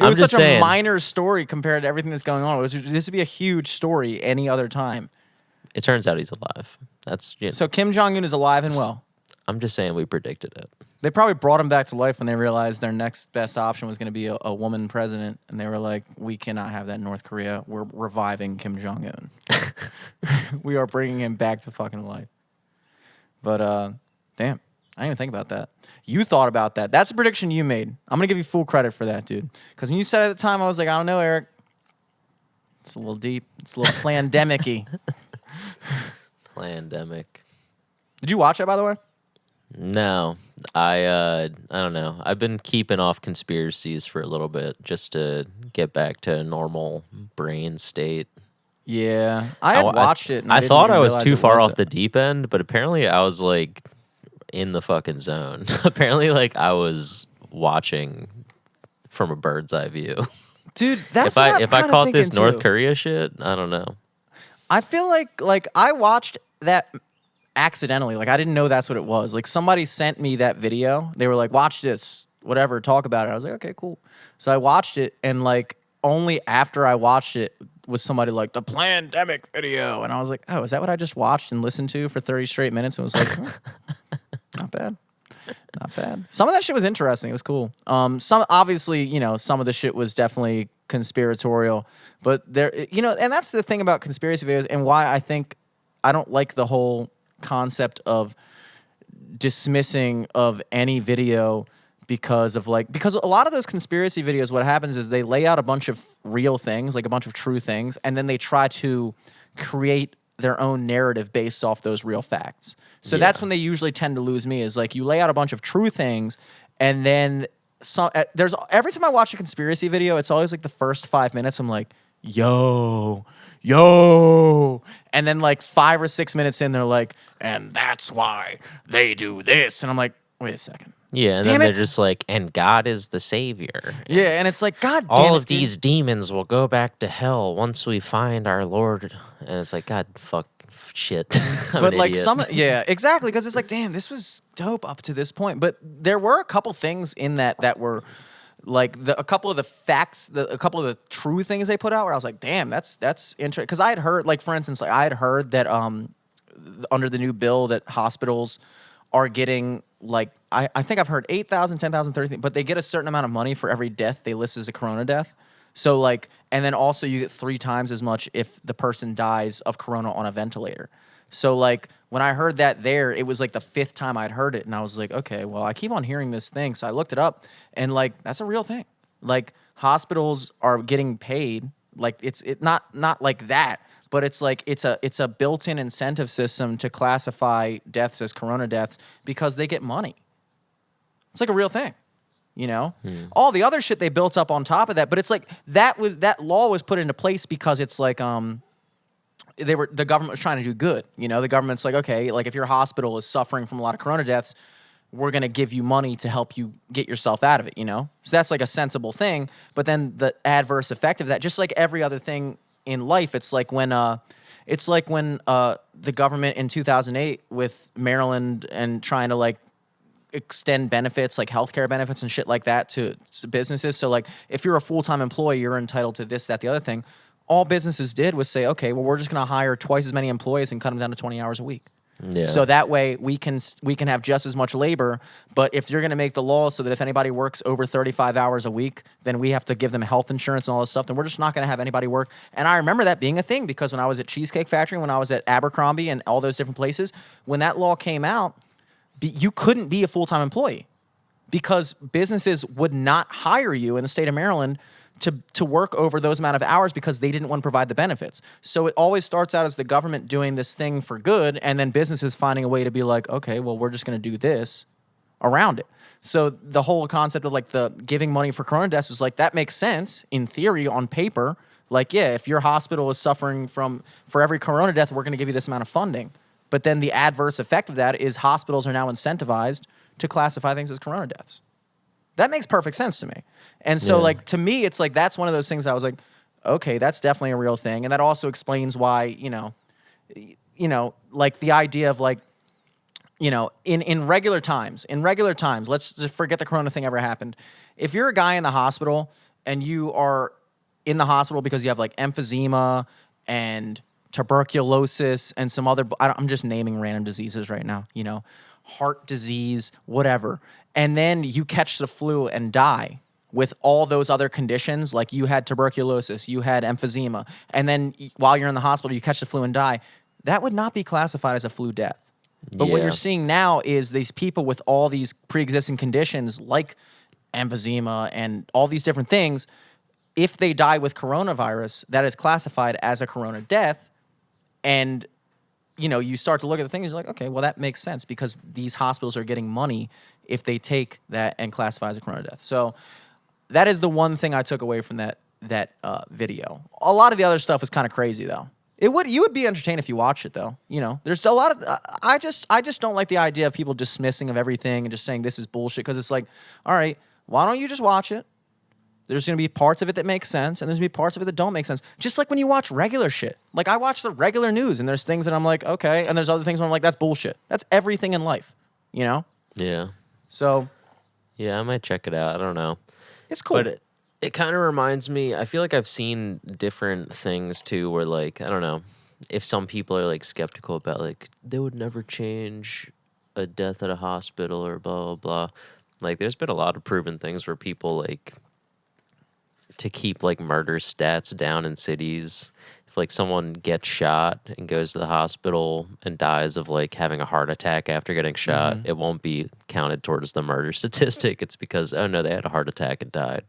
It was just such a saying. minor story compared to everything that's going on. This would be a huge story any other time. It turns out he's alive. That's So Kim Jong-un is alive and well. I'm just saying we predicted it. They probably brought him back to life when they realized their next best option was going to be a woman president. And they were like, we cannot have that in North Korea. We're reviving Kim Jong-un. We are bringing him back to fucking life. But, damn, I didn't even think about that. You thought about that. That's a prediction you made. I'm going to give you full credit for that, dude. Because when you said it at the time, I was like, I don't know, Eric. It's a little deep. It's a little pandemic-y. Pandemic. Did you watch it, by the way? No, I don't know. I've been keeping off conspiracies for a little bit just to get back to a normal brain state. Yeah, I had watched it. And I didn't thought even I was realize too it far was off the deep end, but apparently I was like in the fucking zone. Apparently, like I was watching from a bird's eye view. Dude, that's If I caught this North too. Korea shit, I don't know. I feel like I watched that accidentally. Like I didn't know that's what it was. Like somebody sent me that video. They were like, "Watch this, whatever, talk about it." I was like, "Okay, cool." So I watched it, and like only after I watched it was somebody like the pandemic video, and I was like, "Oh, is that what I just watched and listened to for 30 straight minutes?" And was like, "Not bad." Not bad. Some of that shit was interesting. It was cool. Some obviously, some of the shit was definitely conspiratorial, but there, and that's the thing about conspiracy videos and why I think I don't like the whole concept of dismissing of any video because a lot of those conspiracy videos, what happens is they lay out a bunch of real things, like a bunch of true things, and then they try to create their own narrative based off those real facts. So that's when they usually tend to lose me, is like you lay out a bunch of true things and then every time I watch a conspiracy video, it's always like the first 5 minutes I'm like, yo, and then like 5 or 6 minutes in they're like, and that's why they do this, and I'm like, wait a second. Yeah, and Damn then they're it. just like, and God is the savior. Yeah, and it's like, God damn All it, of dude. these demons will go back to hell once we find our Lord. And it's like, God, fuck, shit. I'm But an like idiot. yeah, exactly, because it's like, damn, this was dope up to this point. But there were a couple things in that were like a couple of the facts, a couple of the true things they put out where I was like, damn, that's interesting. Because I had heard, like for instance, like I had heard that under the new bill that hospitals are getting like I think I've heard 8,000, 10,000, 30,000, but they get a certain amount of money for every death they list as a corona death. So like, and then also you get 3 times as much if the person dies of corona on a ventilator. So like when I heard that it was like the 5th time I'd heard it, and I was like, okay, well I keep on hearing this thing, so I looked it up, and like that's a real thing. Like hospitals are getting paid, like it's not like that, but it's like it's a built-in incentive system to classify deaths as corona deaths because they get money. It's like a real thing. You know, all the other shit they built up on top of that, but it's like that law was put into place because it's like the government was trying to do good. You know, the government's like, okay, like if your hospital is suffering from a lot of corona deaths, we're going to give you money to help you get yourself out of it, you know? So that's like a sensible thing. But then the adverse effect of that, just like every other thing in life, it's like when the government in 2008 with Maryland and trying to like extend benefits like healthcare benefits and shit like that to businesses. So like if you're a full-time employee, you're entitled to this, that, the other thing. All businesses did was say, okay, well, we're just going to hire twice as many employees and cut them down to 20 hours a week. Yeah. So that way we can have just as much labor. But if you're going to make the law so that if anybody works over 35 hours a week, then we have to give them health insurance and all this stuff, then we're just not going to have anybody work. And I remember that being a thing because when I was at Cheesecake Factory, when I was at Abercrombie and all those different places, when that law came out, you couldn't be a full-time employee because businesses would not hire you in the state of Maryland to work over those amount of hours because they didn't want to provide the benefits. So it always starts out as the government doing this thing for good and then businesses finding a way to be like, okay, well, we're just going to do this around it. So the whole concept of like the giving money for corona deaths is like, that makes sense in theory on paper. Like, yeah, if your hospital is suffering for every corona death, we're going to give you this amount of funding. But then the adverse effect of that is hospitals are now incentivized to classify things as corona deaths. That makes perfect sense to me. And so, like, to me, it's like that's one of those things I was like, okay, that's definitely a real thing. And that also explains why, you know, like the idea of like, you know, in regular times, let's just forget the corona thing ever happened. If you're a guy in the hospital and you are in the hospital because you have like emphysema and tuberculosis and some other, I'm just naming random diseases right now, you know, heart disease, whatever. And then you catch the flu and die with all those other conditions, like you had tuberculosis, you had emphysema, and then while you're in the hospital, you catch the flu and die, that would not be classified as a flu death. But what you're seeing now is these people with all these pre-existing conditions like emphysema and all these different things, if they die with coronavirus, that is classified as a corona death. And, you know, you start to look at the things, you're like, okay, well, that makes sense because these hospitals are getting money if they take that and classify as a corona death. So that is the one thing I took away from that video. A lot of the other stuff was kind of crazy, though. You would be entertained if you watch it, though. You know, there's a lot of I just don't like the idea of people dismissing of everything and just saying this is bullshit because it's like, all right, why don't you just watch it? There's going to be parts of it that make sense, and there's going to be parts of it that don't make sense. Just like when you watch regular shit. Like, I watch the regular news, and there's things that I'm like, okay, and there's other things where I'm like, that's bullshit. That's everything in life, you know? Yeah. So. Yeah, I might check it out. I don't know. It's cool. But it kind of reminds me, I feel like I've seen different things, too, where, like, I don't know, if some people are, like, skeptical about, like, they would never change a death at a hospital or blah, blah, blah. Like, there's been a lot of proven things where people, like, to keep like murder stats down in cities. If like someone gets shot and goes to the hospital and dies of like having a heart attack after getting shot, it won't be counted towards the murder statistic. It's because, oh no, they had a heart attack and died.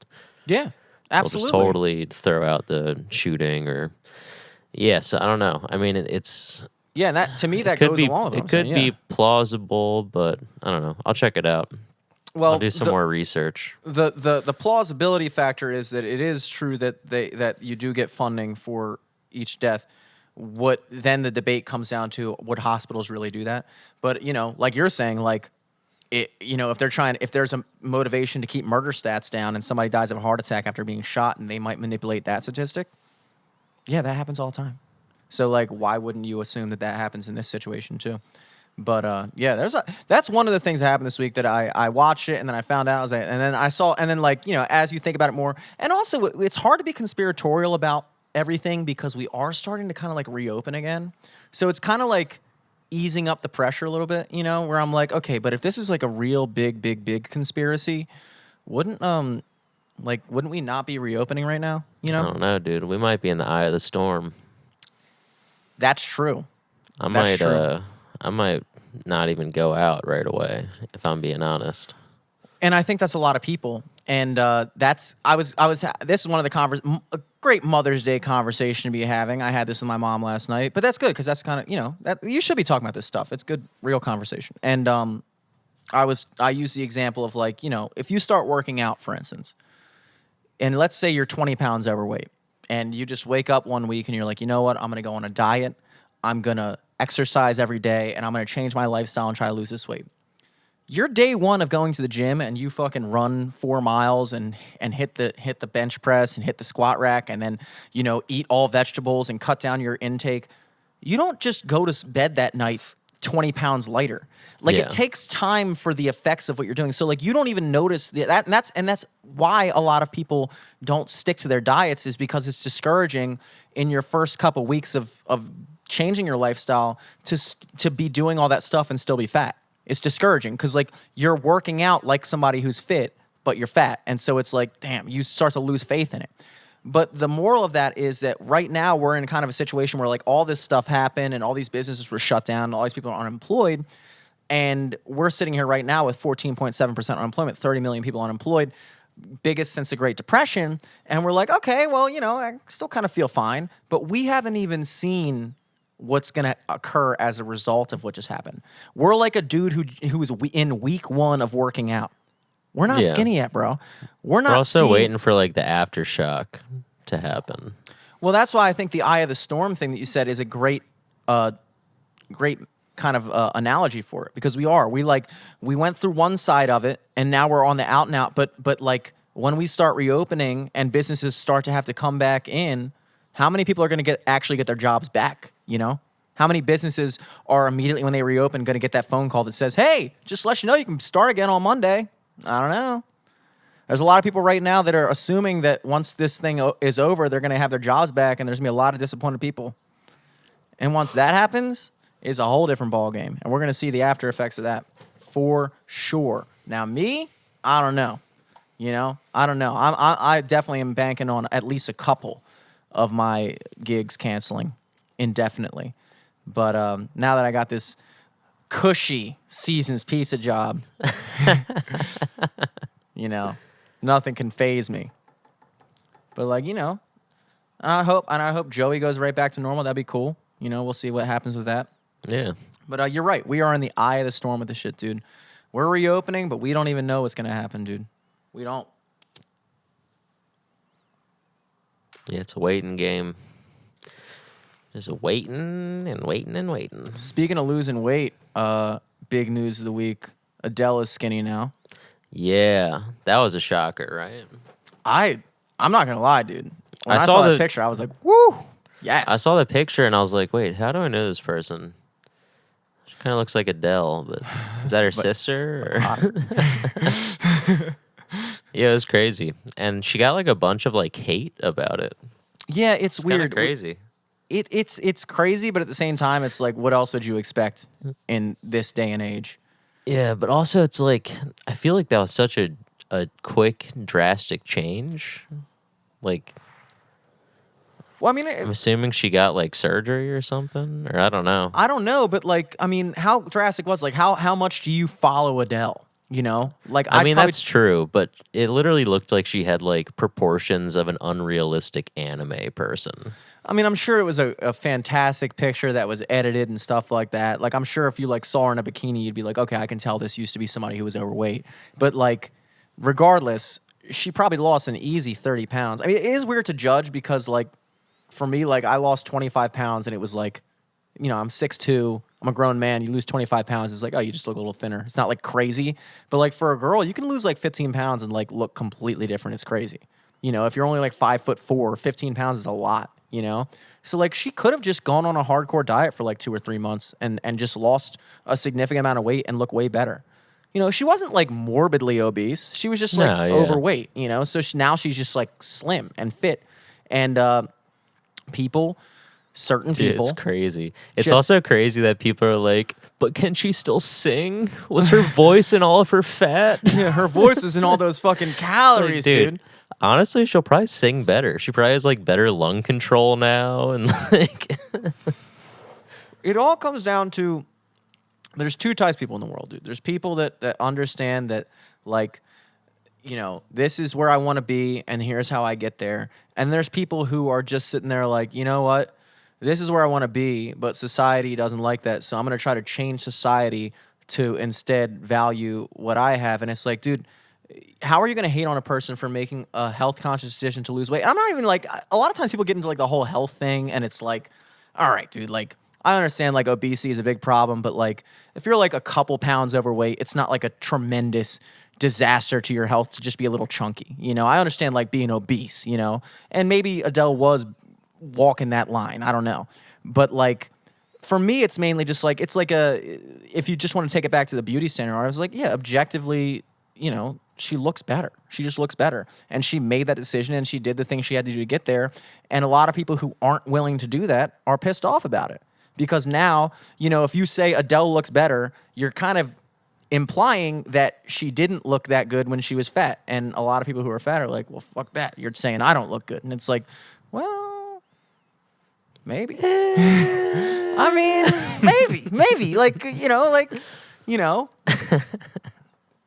Yeah, absolutely. They'll just totally throw out the shooting or, yeah, so I don't know. I mean, it's... Yeah, and that to me, that goes along with what it could be plausible, but I don't know. I'll check it out. Well, I'll do some more research. The plausibility factor is that it is true that that you do get funding for each death. What then the debate comes down to, would hospitals really do that? But you know, like you're saying, like you know, if there's a motivation to keep murder stats down and somebody dies of a heart attack after being shot and they might manipulate that statistic, yeah, that happens all the time. So like, why wouldn't you assume that happens in this situation too? But yeah, that's one of the things that happened this week that I watched it and then I found out, and then I saw, and then like, you know, as you think about it more, and also it's hard to be conspiratorial about everything because we are starting to kind of like reopen again. So it's kind of like easing up the pressure a little bit, you know, where I'm like, okay, but if this is like a real big conspiracy, wouldn't we not be reopening right now? You know? I don't know, dude. We might be in the eye of the storm. That's true. I might not even go out right away, if I'm being honest. And I think that's a lot of people. And this is one of the a great Mother's Day conversation to be having. I had this with my mom last night, but that's good because that's kind of, you know, that you should be talking about this stuff. It's good, real conversation. And I use the example of like, if you start working out, for instance, and let's say you're 20 pounds overweight and you just wake up one week and you're like, you know what, I'm going to go on a diet. I'm going to exercise every day and I'm going to change my lifestyle and try to lose this weight. Your day one of going to the gym and you fucking run 4 miles and hit the bench press and hit the squat rack and then, eat all vegetables and cut down your intake. You don't just go to bed that night 20 pounds lighter. Like Yeah. it takes time for the effects of what you're doing. So like you don't even notice that, and that's why a lot of people don't stick to their diets, is because it's discouraging in your first couple weeks of changing your lifestyle to be doing all that stuff and still be fat. It's discouraging because like you're working out like somebody who's fit, but you're fat. And so it's like, damn, you start to lose faith in it. But the moral of that is that right now we're in kind of a situation where like all this stuff happened and all these businesses were shut down and all these people are unemployed. And we're sitting here right now with 14.7% unemployment, 30 million people unemployed, biggest since the Great Depression. And we're like, okay, well, I still kind of feel fine. But we haven't even seen what's going to occur as a result of what just happened. We're like a dude who was in week 1 of working out. We're not skinny yet, bro. We're also waiting for like the aftershock to happen. Well, that's why I think the eye of the storm thing that you said is a great kind of analogy for it, because we went through one side of it and now we're on the out and out. But like when we start reopening and businesses start to have to come back in, how many people are going to actually get their jobs back? How many businesses are immediately when they reopen going to get that phone call that says, "Hey, just to let you know, you can start again on Monday"? I don't know. There's a lot of people right now that are assuming that once this thing is over, they're going to have their jobs back, and there's going to be a lot of disappointed people. And once that happens, it's a whole different ballgame, and we're going to see the after effects of that for sure. Now, me, I don't know. I don't know. I definitely am banking on at least a couple of my gigs canceling indefinitely. But now that I got this cushy Seasons Pizza job, nothing can faze me. But I hope Joey goes right back to normal. That'd be cool. We'll see what happens with that. Yeah. But you're right. We are in the eye of the storm with this shit, dude. We're reopening, but we don't even know what's gonna happen, dude. We don't. Yeah, it's a waiting game. Just waiting and waiting and waiting. Speaking of losing weight, big news of the week. Adele is skinny now. Yeah, that was a shocker, right? I'm not gonna lie, dude. When I saw saw that the picture, I was like, "Woo, yes!" I saw the picture and I was like, wait, how do I know this person? She kind of looks like Adele, but is that her sister? Or? Yeah, it was crazy. And she got like a bunch of like hate about it. Yeah, it's weird. Crazy. It's crazy, but at the same time, it's like, what else would you expect in this day and age? Yeah, but also it's like, I feel like that was such a quick, drastic change. Like, well, I mean, I'm assuming she got like surgery or something, or I don't know. I don't know, but like, I mean, how drastic was it? Like, how much do you follow Adele? Like I mean, that's true, but it literally looked like she had like proportions of an unrealistic anime person. I mean, I'm sure it was a fantastic picture that was edited and stuff like that. Like, I'm sure if you like saw her in a bikini, you'd be like, okay, I can tell this used to be somebody who was overweight. But like, regardless, she probably lost an easy 30 pounds. I mean, it is weird to judge because like, for me, like I lost 25 pounds and it was like, I'm 6'2", I'm a grown man. You lose 25 pounds, it's like, oh, you just look a little thinner. It's not like crazy, but like for a girl, you can lose like 15 pounds and like look completely different. It's crazy. If you're only like 5'4", 15 pounds is a lot. So like she could have just gone on a hardcore diet for like 2 or 3 months and just lost a significant amount of weight and look way better. She wasn't like morbidly obese. She was just like overweight. So now she's just like slim and fit, and certain people. It's crazy. It's also crazy that people are like, but can she still sing? Was her voice in all of her fat? Yeah, her voice was in all those fucking calories, like, dude. Honestly, she'll probably sing better. She probably has like better lung control now, and like it all comes down to there's 2 types of people in the world, dude. There's people that understand that like, this is where I want to be and here's how I get there. And there's people who are just sitting there like, you know what? This is where I want to be, but society doesn't like that. So I'm going to try to change society to instead value what I have. And it's like, dude, how are you going to hate on a person for making a health conscious decision to lose weight? I'm not even like, a lot of times people get into like the whole health thing, and it's like, all right, dude, like, I understand like obesity is a big problem, but like if you're like a couple pounds overweight, it's not like a tremendous disaster to your health to just be a little chunky. You know, I understand like being obese, you know, and maybe Adele was walking that line. I don't know. But like for me, it's mainly just like, it's like if you just want to take it back to the beauty center, I was like, yeah, objectively, you know, she looks better. She just looks better. And she made that decision and she did the things she had to do to get there. And a lot of people who aren't willing to do that are pissed off about it. Because now, you know, if you say Adele looks better, you're kind of implying that she didn't look that good when she was fat. And a lot of people who are fat are like, well, fuck that. You're saying I don't look good. And it's like, well, maybe. I mean, maybe. Like,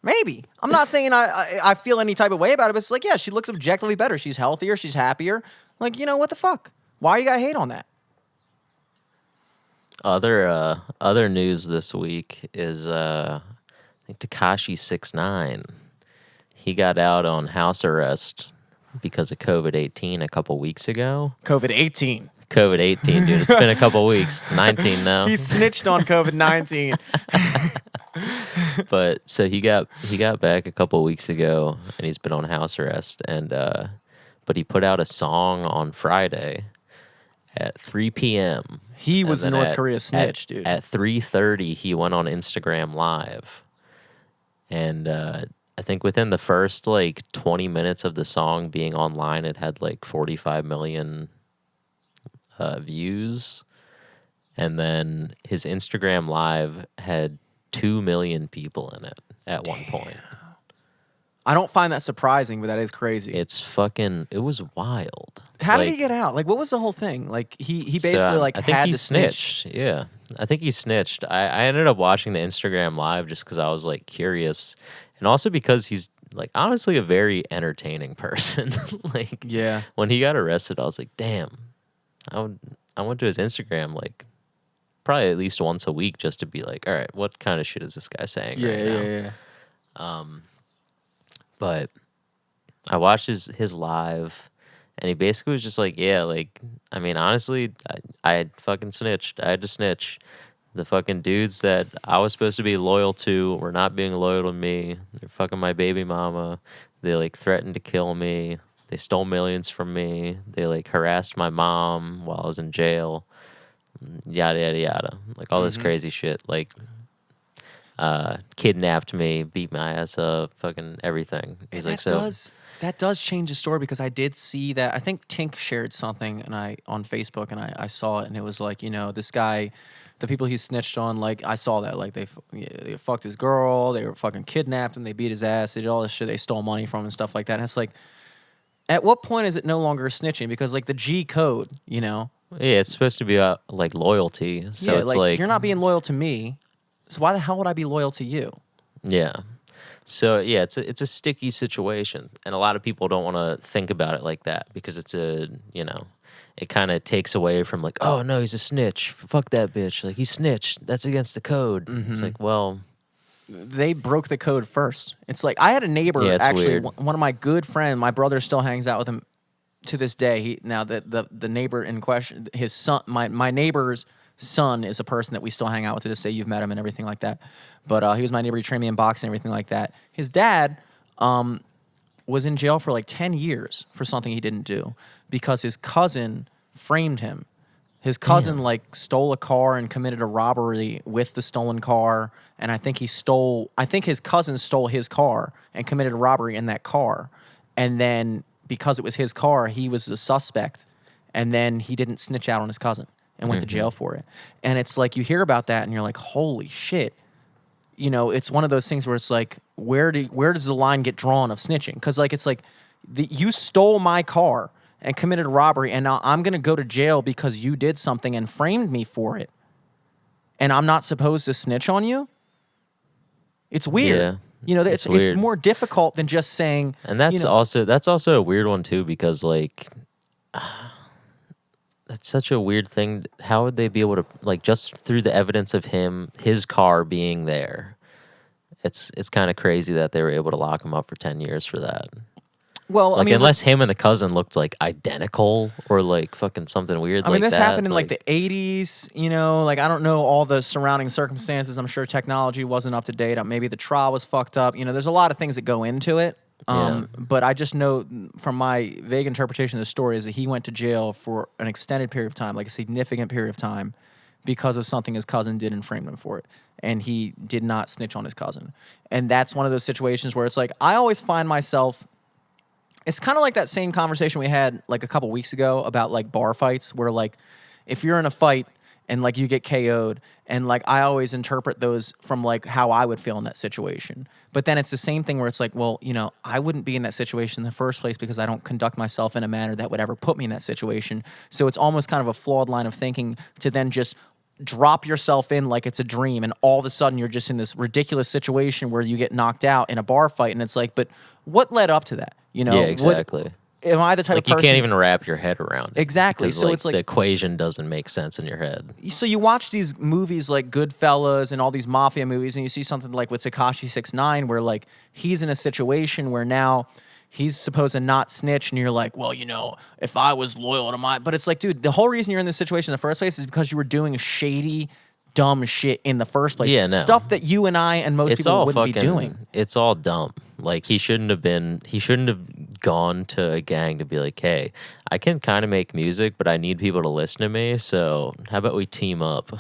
maybe. I'm not saying I feel any type of way about it, but it's like, yeah, she looks objectively better. She's healthier. She's happier. Like, you know, what the fuck? Why you gotta hate on that? Other news this week is I think Tekashi 6ix9ine. He got out on house arrest because of COVID-18 a couple weeks ago. COVID-18, dude. It's been a couple weeks. 19 now. He snitched on COVID-19. But so he got back a couple weeks ago, and he's been on house arrest. And but he put out a song on Friday at 3 p.m. He was a North Korea snitch, dude. At 3:30, he went on Instagram Live, and I think within the first like 20 minutes of the song being online, it had like 45 million views, and then his Instagram Live had 2 million people in it at one point. I don't find that surprising, but that is crazy. It was wild. How did he get out? Like, what was the whole thing? Like, he basically I think had he to snitched. Yeah, I think he snitched. I ended up watching the Instagram Live just because I was like curious, and also because he's like honestly a very entertaining person. Like, yeah, when he got arrested, I was like, damn. I went to his Instagram like probably at least once a week just to be like, all right, what kind of shit is this guy saying right now? Yeah. But I watched his live, and he basically was just like, yeah, like, I mean, honestly, I fucking snitched. I had to snitch. The fucking dudes that I was supposed to be loyal to were not being loyal to me. They're fucking my baby mama. They, like, threatened to kill me. They stole millions from me. They, like, harassed my mom while I was in jail. Yada, yada, yada. Like, all this crazy shit. Like, kidnapped me, beat my ass up, fucking everything. He's like, that does change the story, because I did see that. I think Tink shared something on Facebook, and I saw it, and it was like, you know, this guy, the people he snitched on, like, I saw that, like, they fucked his girl, they were fucking kidnapped him, they beat his ass, they did all this shit, they stole money from him and stuff like that. And it's like, at what point is it no longer snitching? Because like the G code, you know? Yeah, it's supposed to be about like loyalty. So it's like you're not being loyal to me. So why the hell would I be loyal to you? Yeah. So yeah, it's a sticky situation, and a lot of people don't want to think about it like that because it's it kind of takes away from like, oh no, he's a snitch. Fuck that bitch. Like he snitched. That's against the code. It's like, well, they broke the code first. It's like I had a neighbor, actually, weird. One of my good friends. My brother still hangs out with him to this day. The neighbor in question, his son, my neighbor's son is a person that we still hang out with to this day. You've met him and everything like that. But he was my neighbor. He trained me in boxing and everything like that. His dad was in jail for like 10 years for something he didn't do because his cousin framed him. His cousin stole a car and committed a robbery with the stolen car, and I think his cousin stole his car and committed a robbery in that car. And then because it was his car, he was the suspect, and then he didn't snitch out on his cousin and went to jail for it. And it's like you hear about that and you're like, holy shit. You know, it's one of those things where it's like, where does the line get drawn of snitching? Because like it's like you stole my car and committed a robbery, and now I'm going to go to jail because you did something and framed me for it, and I'm not supposed to snitch on you? It's weird. Yeah, you know, it's more difficult than just saying. And that's also a weird one too, because like that's such a weird thing. How would they be able to, like, just through the evidence of his car being there, it's kind of crazy that they were able to lock him up for 10 years for that. Well, Like, I mean, unless him and the cousin looked like identical or like fucking something weird. I mean, like this that, happened in like the 80s, you know, like I don't know all the surrounding circumstances. I'm sure technology wasn't up to date. Maybe the trial was fucked up. You know, there's a lot of things that go into it. Yeah. But I just know from my vague interpretation of the story is that he went to jail for an extended period of time, like a significant period of time, because of something his cousin did and framed him for it. And he did not snitch on his cousin. And that's one of those situations where it's like, I always find myself, it's kind of like that same conversation we had like a couple weeks ago about like bar fights, where like if you're in a fight and like you get KO'd, and like I always interpret those from like how I would feel in that situation. But then it's the same thing where it's like, well, you know, I wouldn't be in that situation in the first place because I don't conduct myself in a manner that would ever put me in that situation. So it's almost kind of a flawed line of thinking to then just drop yourself in like it's a dream, and all of a sudden you're just in this ridiculous situation where you get knocked out in a bar fight, and it's like, but what led up to that? You know, Yeah, exactly. Am I the type Like of person? you can't even wrap your head around it. Exactly. Because, So like, it's like the equation doesn't make sense in your head. so you watch these movies like Goodfellas and all these mafia movies, and you see something like with Tekashi 6ix9ine, where like he's in a situation where now he's supposed to not snitch, and you're like, well, you know, if I was loyal to my, but it's like, dude, the whole reason you're in this situation in the first place is because you were doing shady, dumb shit in the first place. Yeah, no. Stuff that you and I and most It's people all wouldn't fucking. be doing. It's all dumb. Like he shouldn't have gone to a gang to be like, hey, I can kind of make music, but I need people to listen to me. So how about we team up?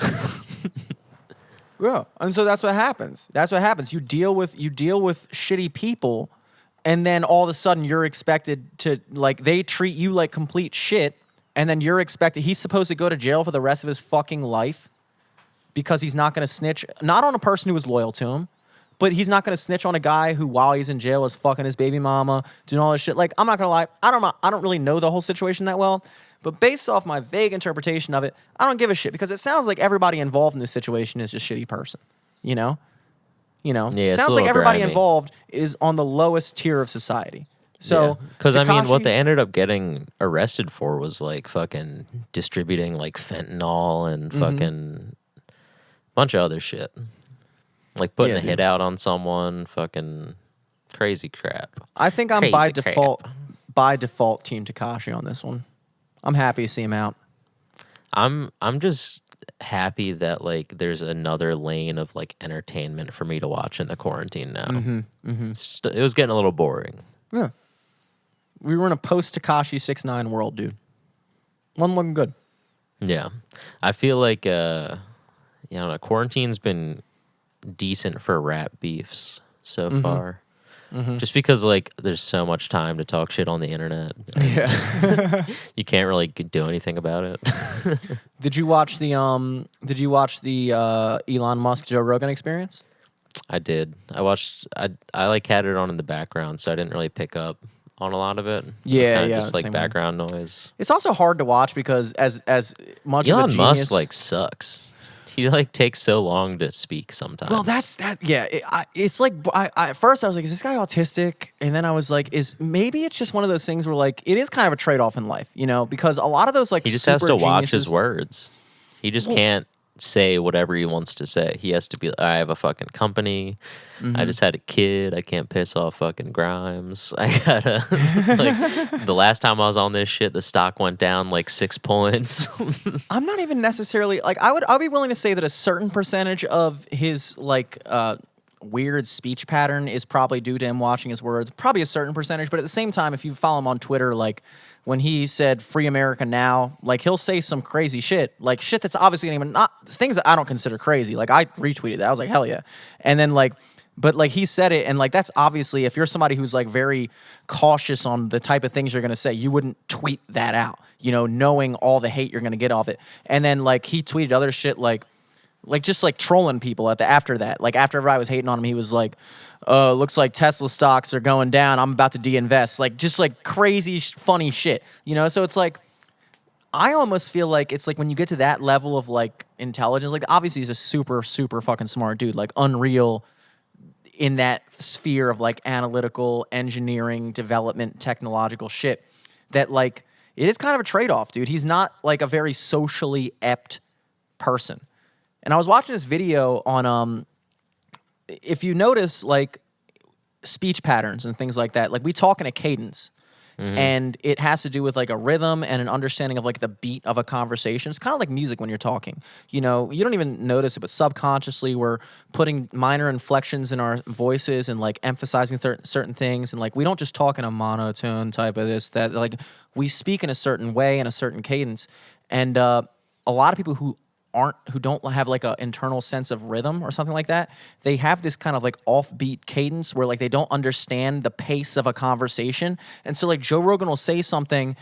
Yeah, and so that's what happens. That's what happens. You deal with shitty people, and then all of a sudden you're expected to, like, they treat you like complete shit, and then you're expected. He's supposed to go to jail for the rest of his fucking life because he's not going to snitch, not on a person who is loyal to him, but he's not going to snitch on a guy who, while he's in jail, is fucking his baby mama, doing all this shit. Like, I'm not gonna lie, I don't really know the whole situation that well. But based off my vague interpretation of it, I don't give a shit because it sounds like everybody involved in this situation is just a shitty person. You know? Yeah, it's a Sounds like little everybody grimy. involved is on the lowest tier of society. So, because I mean, what Tekashi- they ended up getting arrested for was like fucking distributing like fentanyl and fucking bunch of other shit, like putting Yeah, a dude. hit out on someone, fucking crazy crap. I think I'm Crazy by crap. default Team Tekashi on this one. I'm happy to see him out. I'm just happy that like there's another lane of like entertainment for me to watch in the quarantine now. It's just, it was getting a little boring. Yeah. We were in a post Tekashi 6ix9ine world, dude. One looking good. Yeah, I feel like quarantine's been decent for rap beefs so far. Just because like there's so much time to talk shit on the internet, Yeah. you can't really do anything about it. Did you watch the Elon Musk Joe Rogan Experience? I did. I like had it on in the background, so I didn't really pick up on a lot of it. It was Yeah, kinda yeah, just like same way. background noise. It's also hard to watch because as much of a Elon genius, Musk like sucks. He like takes so long to speak sometimes. well, that's that. Yeah, it's like I at first I was like, is this guy autistic? And then I was like, maybe it's just one of those things where like it is kind of a trade off in life, you know? Because a lot of those like he just super has to watch geniuses- his words. He just can't say whatever he wants to say. He has to be, I have a fucking company. I just had a kid. I can't piss off fucking Grimes. I gotta, like, the last time I was on this shit, the stock went down like 6 points. I'm not even necessarily like I'll be willing to say that a certain percentage of his like weird speech pattern is probably due to him watching his words. Probably a certain percentage, but at the same time, if you follow him on Twitter, like when he said "Free America Now," like he'll say some crazy shit, like shit that's obviously even not things that I don't consider crazy. Like I retweeted that, I was like hell yeah, and then like. But like he said it, and like that's obviously if you're somebody who's like very cautious on the type of things you're gonna say, you wouldn't tweet that out, you know, knowing all the hate you're gonna get off it. And then like he tweeted other shit like just like trolling people after that. Like after everybody was hating on him, he was like, looks like Tesla stocks are going down. I'm about to de-invest. Like just like crazy funny shit, you know. So it's like I almost feel like it's like when you get to that level of like intelligence, like obviously he's a super super fucking smart dude, like unreal. In that sphere of like analytical engineering development technological shit that like it is kind of a trade-off, dude. He's not like a very socially apt person. And I was watching this video on if you notice, like, speech patterns and things like that, like, we talk in a cadence. And it has to do with like a rhythm and an understanding of like the beat of a conversation. It's kind of like music when you're talking. You know, you don't even notice it, but subconsciously we're putting minor inflections in our voices and like emphasizing certain things. And like we don't just talk in a monotone type of this, that. Like we speak in a certain way and a certain cadence. And a lot of people who don't have like an internal sense of rhythm or something like that, they have this kind of like offbeat cadence where like they don't understand the pace of a conversation. And so like Joe Rogan will say something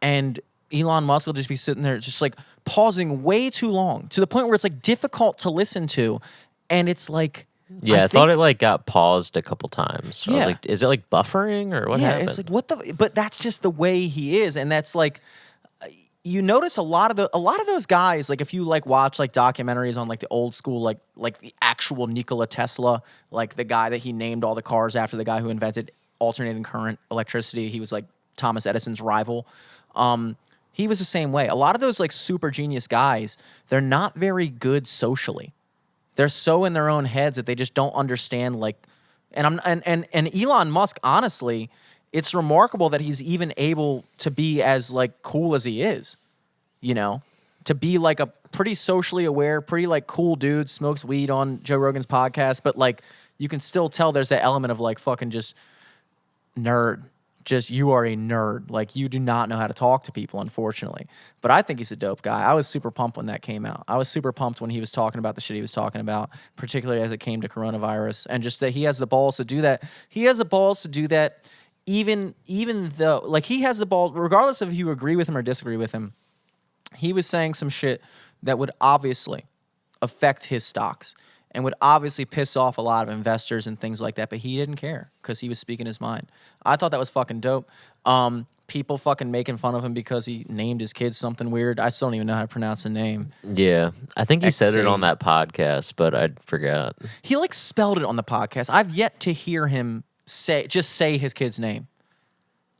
and Elon Musk will just be sitting there just like pausing way too long to the point where it's like difficult to listen to. And it's like, yeah, I thought it like got paused a couple times. I was Yeah. like, is it like buffering or what happened? it's like what the, but that's just the way he is. And that's like, you notice a lot of those guys, like if you like watch like documentaries on like the old school, like the actual Nikola Tesla, like the guy that he named all the cars after, the guy who invented alternating current electricity. He was like Thomas Edison's rival. He was the same way. A lot of those like super genius guys, they're not very good socially. They're so in their own heads that they just don't understand like, and Elon Musk, honestly, it's remarkable that he's even able to be as like cool as he is, you know, to be like a pretty socially aware, pretty like cool dude, smokes weed on Joe Rogan's podcast, but like you can still tell there's that element of like fucking just nerd. Just you are a nerd. Like you do not know how to talk to people, unfortunately. But I think he's a dope guy. I was super pumped when that came out. I was super pumped when he was talking about the shit he was talking about, particularly as it came to coronavirus, and just that he has the balls to do that. He has the balls to do that. Even though, like, he has the ball, regardless of if you agree with him or disagree with him, he was saying some shit that would obviously affect his stocks and would obviously piss off a lot of investors and things like that, but he didn't care because he was speaking his mind. I thought that was fucking dope. People fucking making fun of him because he named his kids something weird. I still don't even know how to pronounce the name. Yeah, I think he said it XA. on that podcast, but I forgot. He, like, spelled it on the podcast. I've yet to hear him say his kid's name.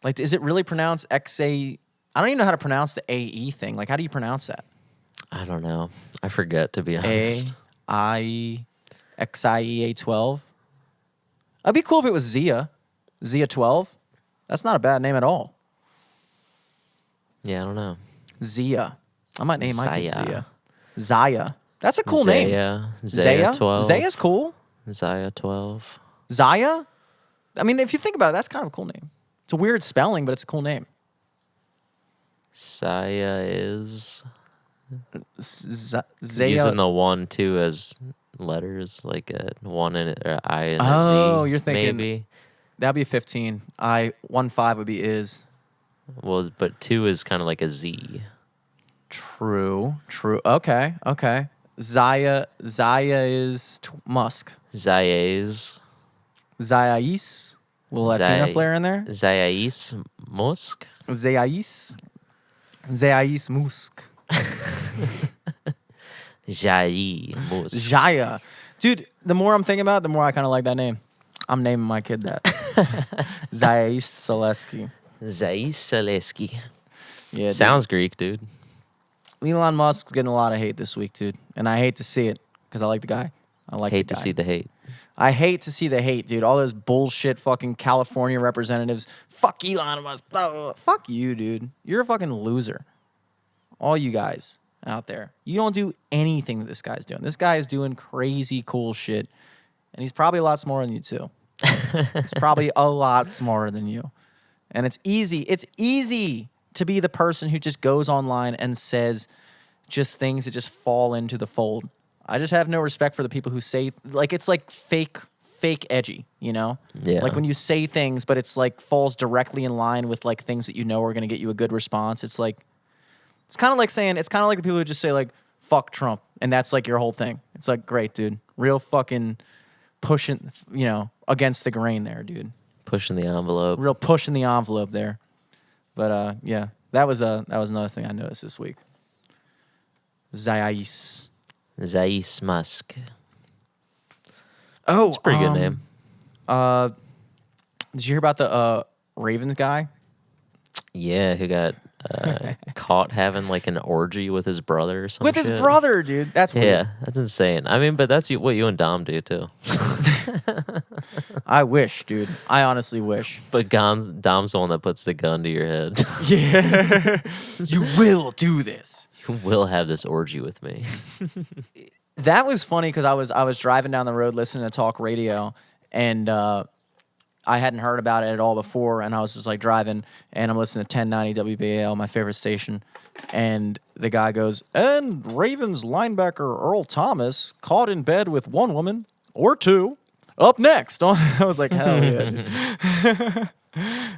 Like, is it really pronounced XA? I don't even know how to pronounce the AE thing. Like, how do you pronounce that? I don't know. I forget, to be A honest. I XIEA 12. It'd be cool if it was Zia 12. That's not a bad name at all. Yeah, I don't know. Zia. I might name my kid Zaya. Zia. Zaya. That's a cool name. Zaya 12. Zaya's cool. Zaya 12. Zaya. I mean, if you think about it, that's kind of a cool name. It's a weird spelling, but it's a cool name. Saya is Zaya. using the 1, 2 as letters, like a 1 and an I and a Z. Oh, you're thinking- maybe. That'd be 15. 1-5 would be is. Well, but 2 is kind of like a Z. True. Okay. Zaya is Musk. Zayas. Zayais. Little Latina flair in there. Zayais Musk. Zayais Musk. Jai Musk. Jaya. Dude, the more I'm thinking about it, the more I kind of like that name. I'm naming my kid that. Zayais Selesky. Zais Saleski. Yeah, dude. Sounds Greek, dude. Elon Musk's getting a lot of hate this week, dude. And I hate to see it because I like the guy. Hate to see the hate. I hate to see the hate, dude. All those bullshit fucking California representatives. Fuck Elon Musk. Blah, blah, blah. Fuck you, dude. You're a fucking loser. All you guys out there. You don't do anything that this guy's doing. This guy is doing crazy cool shit. And he's probably a lot smarter than you, too. He's probably a lot smarter than you. And it's easy to be the person who just goes online and says just things that just fall into the fold. I just have no respect for the people who say, like, it's like fake edgy, you know? Yeah. Like when you say things, but it's like falls directly in line with like things that you know are going to get you a good response. It's like, it's kind of like the people who just say like, fuck Trump. And that's like your whole thing. It's like, great, dude. Real fucking pushing, you know, against the grain there, dude. Pushing the envelope. Real pushing the envelope there. But yeah, that was another thing I noticed this week. Zayais. Zais Musk. Oh, It's a pretty good name. Did you hear about the Ravens guy? Yeah, who got caught having like an orgy with his brother or something. With his brother, dude. That's weird. Yeah, that's insane. I mean, but that's what you and Dom do too. I wish, dude. I honestly wish. But Dom's the one that puts the gun to your head. Yeah. You will do this. You will have this orgy with me. That was funny because I was driving down the road listening to talk radio, and I hadn't heard about it at all before, and I was just like driving, and I'm listening to 1090 WBAL, my favorite station, and the guy goes, and Ravens linebacker Earl Thomas caught in bed with one woman or two. Up next, I was like, hell yeah. Dude.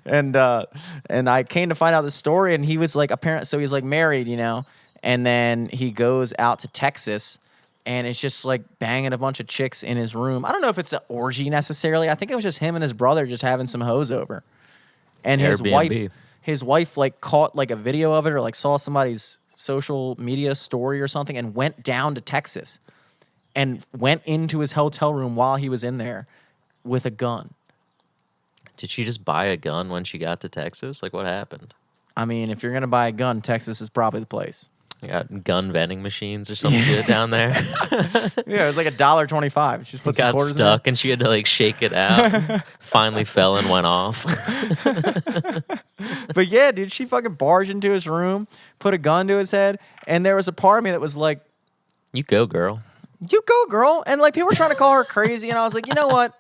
And I came to find out the story, and he was like, so he's like married, you know, and then he goes out to Texas. And it's just like banging a bunch of chicks in his room. I don't know if it's an orgy necessarily. I think it was just him and his brother just having some hoes over. And Airbnb. his wife like caught like a video of it or like saw somebody's social media story or something and went down to Texas and went into his hotel room while he was in there with a gun. Did she just buy a gun when she got to Texas? Like, what happened? I mean, if you're going to buy a gun, Texas is probably the place. You got gun vending machines or some shit down there. Yeah, it was like $1.25. She just put some Got quarters in stuck and she had to like shake it out. Finally fell and went off. there. But yeah, dude, she fucking barged into his room, put a gun to his head, and there was a part of me that was like, You go, girl. you go, girl. And like people were trying to call her crazy, and I was like, you know what?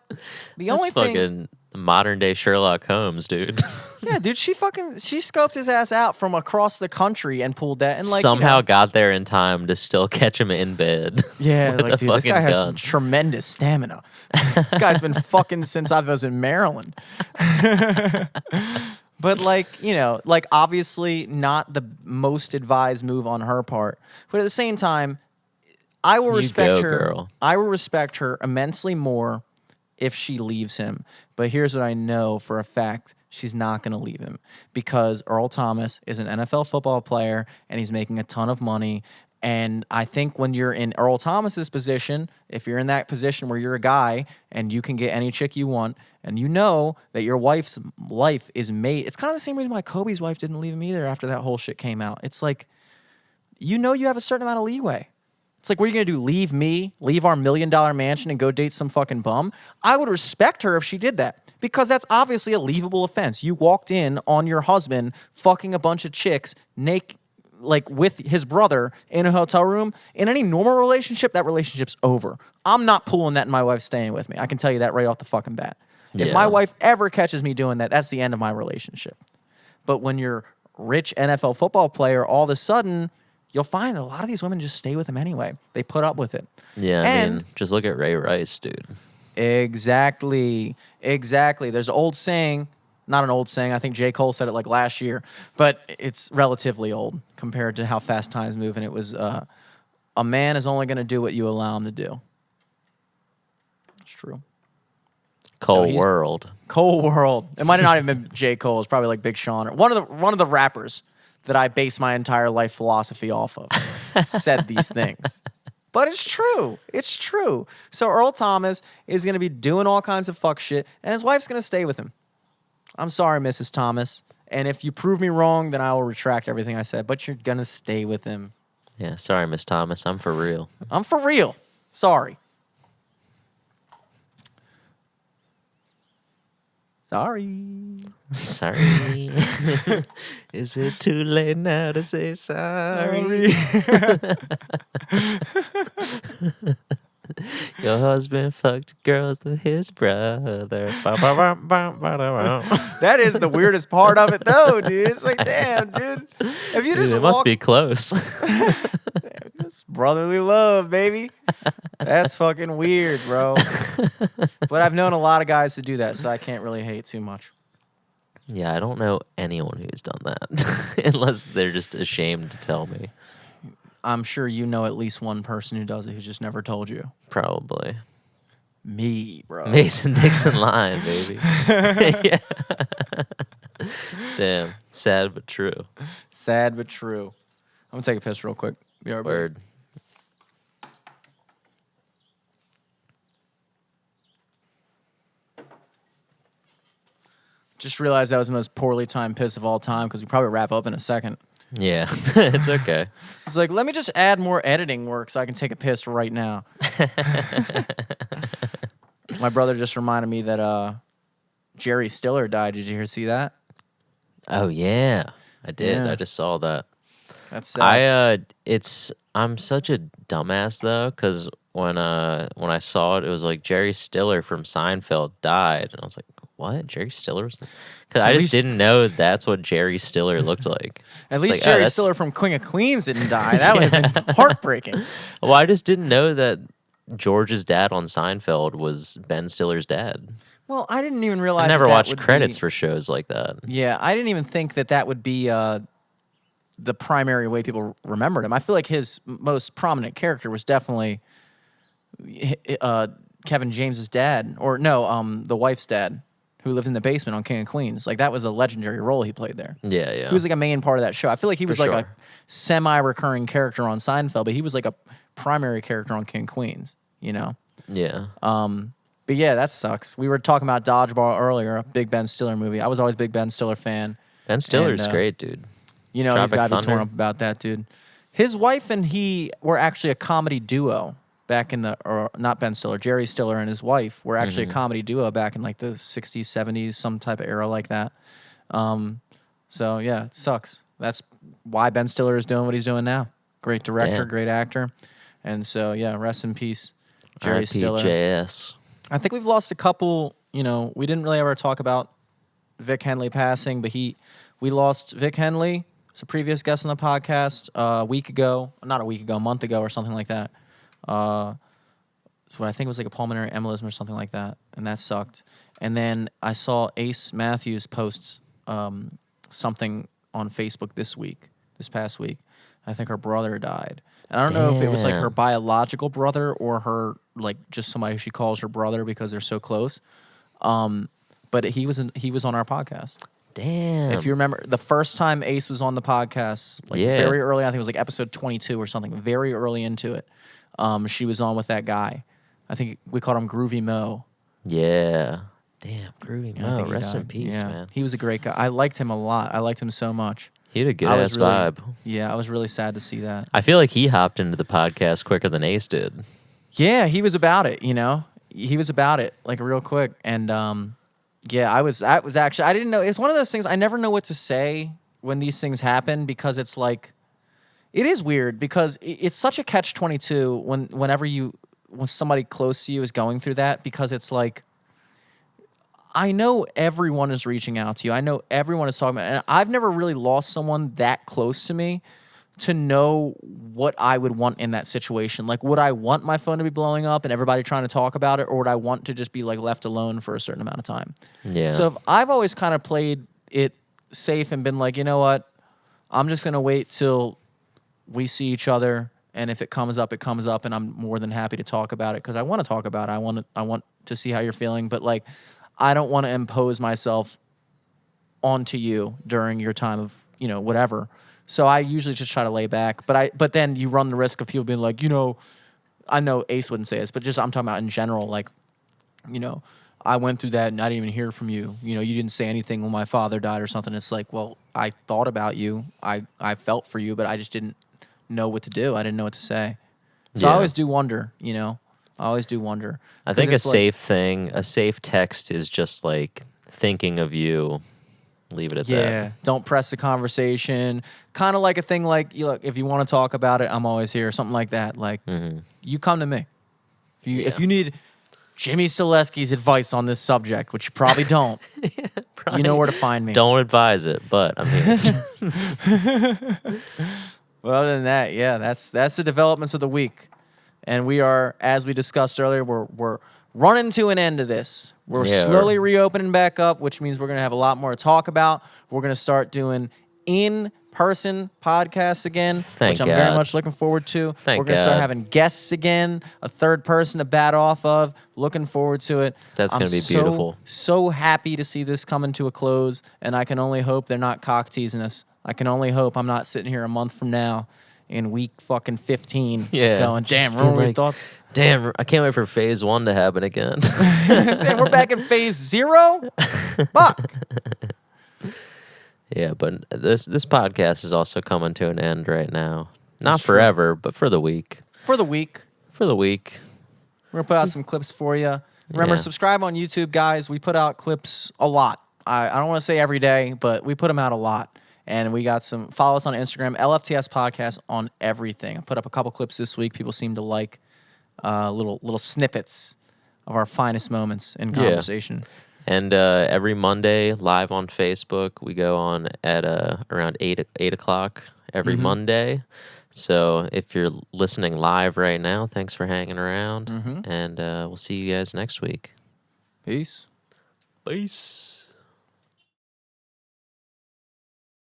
The only That's thing, fucking modern day Sherlock Holmes, dude. yeah, dude, she scoped his ass out from across the country and pulled that, and like Somehow got there in time to still catch him in bed. yeah, with like a dude, this fucking guy has gun. some tremendous stamina. This guy's been fucking since I was in Maryland. But like, you know, like obviously not the most advised move on her part, but at the same time, I will You respect go, her. girl. I will respect her immensely more if she leaves him. But here's what I know for a fact. She's not going to leave him because Earl Thomas is an NFL football player and he's making a ton of money. And I think when you're in Earl Thomas's position, if you're in that position where you're a guy and you can get any chick you want and you know that your wife's life is made, it's kind of the same reason why Kobe's wife didn't leave him either after that whole shit came out. It's like, you know, you have a certain amount of leeway. It's like, what are you going to do? Leave me, leave our $1 million mansion and go date some fucking bum? I would respect her if she did that because that's obviously a leavable offense. You walked in on your husband fucking a bunch of chicks naked, like with his brother in a hotel room. In any normal relationship, that relationship's over. I'm not pulling that and my wife's staying with me. I can tell you that right off the fucking bat. If my Yeah. wife ever catches me doing that, that's the end of my relationship. But when you're a rich NFL football player, all of a sudden, you'll find a lot of these women just stay with him anyway. They put up with it. Yeah, I And- mean, just look at Ray Rice, dude. Exactly. There's an old saying, not an old saying, I think J. Cole said it like last year, but it's relatively old compared to how fast times move. And it was, a man is only going to do what you allow him to do. It's true. Cole he's- World. Cole World. It might have not even been J. Cole. It's probably like Big Sean or one of the rappers that I base my entire life philosophy off of said these things. But it's true. It's true. So Earl Thomas is going to be doing all kinds of fuck shit, and his wife's going to stay with him. I'm sorry, Mrs. Thomas. And if you prove me wrong, then I will retract everything I said. But you're going to stay with him. Yeah, sorry, Miss Thomas. I'm for real. I'm for real. Sorry. Sorry. Sorry. Is it too late now to say sorry? Your husband fucked girls with his brother. That is the weirdest part of it, though, dude. It's like, damn, dude. If you Dude, just it must walk- be close. It's brotherly love, baby. That's fucking weird, bro. But I've known a lot of guys to do that, so I can't really hate too much. Yeah, I don't know anyone who's done that unless they're just ashamed to tell me. I'm sure you know at least one person who does it who's just never told you. Probably. Me, bro. Mason Dixon line, baby. Yeah. Damn. Sad but true. Sad but true. I'm gonna take a piss real quick. Be right back. Word. Just realized that was the most poorly timed piss of all time because we probably wrap up in a second. Yeah, it's okay. It's like, let me just add more editing work so I can take a piss right now. My brother just reminded me that Jerry Stiller died. Did you see that? Oh yeah, I did. Yeah. I just saw that. That's sad. I'm such a dumbass though, because when I saw it, it was like Jerry Stiller from Seinfeld died, and I was like, what? Jerry Stiller? Because I just didn't know that's what Jerry Stiller looked like. At least like, Jerry Stiller from King of Queens didn't die. That would have been heartbreaking. Well, I just didn't know that George's dad on Seinfeld was Ben Stiller's dad. Well, I didn't even realize I never that watched would credits be, for shows like that. Yeah, I didn't even think that would be the primary way people remembered him. I feel like his most prominent character was definitely Kevin James's dad, or no, the wife's dad, who lived in the basement on King of Queens. Like that was a legendary role he played there. Yeah, yeah. He was like a main part of that show. I feel like he was For like sure. a semi-recurring character on Seinfeld, but he was like a primary character on King of Queens. You know. Yeah. But yeah, that sucks. We were talking about Dodgeball earlier, a big Ben Stiller movie. I was always a big Ben Stiller fan. Ben Stiller's and, great, dude. You know, he's Tropic got to be torn Thunder. up about that, dude. His wife and he were actually a comedy duo back in or not Ben Stiller, Jerry Stiller and his wife were actually a comedy duo back in like the 60s, 70s, some type of era like that. So yeah, it sucks. That's why Ben Stiller is doing what he's doing now. Great director, Damn. great actor. And so yeah, rest in peace, Jerry Stiller. RPJS. I think we've lost a couple, you know, we didn't really ever talk about Vic Henley passing, but we lost Vic Henley. It's a previous guest on the podcast a month ago or something like that. So I think it was like a pulmonary embolism or something like that, and that sucked. And then I saw Ace Matthews post something on Facebook this past week. I think her brother died. And I don't know if it was like her Damn. biological brother or her like just somebody she calls her brother because they're so close. But he was on our podcast. Damn. If you remember, the first time Ace was on the podcast, like Yeah. very early, I think it was like episode 22 or something, very early into it, she was on with that guy. I think we called him Groovy Mo. Yeah. Damn, Groovy I Mo. think he Rest in died. peace, Yeah. man. He was a great guy. I liked him a lot. I liked him so much. He had a good I was ass really- vibe. Yeah, I was really sad to see that. I feel like he hopped into the podcast quicker than Ace did. Yeah, he was about it, you know? He was about it, like, real quick. And, yeah, I was actually, I didn't know. It's one of those things, I never know what to say when these things happen because it's like, it is weird because it's such a catch-22 when somebody close to you is going through that because it's like, I know everyone is reaching out to you. I know everyone is talking about it. And I've never really lost someone that close to me to know what I would want in that situation. Like, would I want my phone to be blowing up and everybody trying to talk about it, or would I want to just be like left alone for a certain amount of time? Yeah. So if I've always kind of played it safe and been like, you know what? I'm just going to wait till we see each other. And if it comes up, it comes up. And I'm more than happy to talk about it because I want to talk about it. I want to see how you're feeling. But like, I don't want to impose myself onto you during your time of, you know, whatever. So I usually just try to lay back. But then you run the risk of people being like, you know, I know Ace wouldn't say this, but just I'm talking about in general, like, you know, I went through that and I didn't even hear from you. You know, you didn't say anything when my father died or something. It's like, well, I thought about you. I felt for you, but I just didn't know what to do. I didn't know what to say. So I Yeah. always do wonder, you know. I always do wonder. I 'Cause think a it's like- safe text is just like thinking of you. Leave it at Yeah, that. don't press the conversation. Kind of like a thing like, you look, if you want to talk about it, I'm always here. Something like that. Like, you come to me. If Yeah. you need Jimmy Selesky's advice on this subject, which you probably don't, you know where to find me. Don't advise it, but I'm here. Well, other than that, yeah, that's the developments of the week. And we are, as we discussed earlier, we're running to an end of this. We're Yeah, slowly reopening back up, which means we're going to have a lot more to talk about. We're going to start doing in-person podcasts again, Thank which I'm very God. much looking forward to. Thank we're going to start God. having guests again, a third person to bat off of. Looking forward to it. That's I'm gonna be so, beautiful. So happy to see this coming to a close, and I can only hope they're not cock teasing us. I can only hope I'm not sitting here a month from now in week fucking 15 Yeah. going, Just damn, remember being we like, thought, Damn, I can't wait for phase 1 to happen again. damn, we're back in phase 0? Fuck. Yeah, but this podcast is also coming to an end right now. Not That's true. forever, but for the week. For the week, For the week. we're going to put out some clips for you. Remember, Yeah. subscribe on YouTube, guys. We put out clips a lot. I don't want to say every day, but we put them out a lot. And we got some. Follow us on Instagram, LFTS Podcast on everything. I put up a couple clips this week. People seem to like little snippets of our finest moments in conversation. And every Monday, live on Facebook, we go on at around 8 o'clock every Monday. So if you're listening live right now, thanks for hanging around. And we'll see you guys next week. Peace. Peace.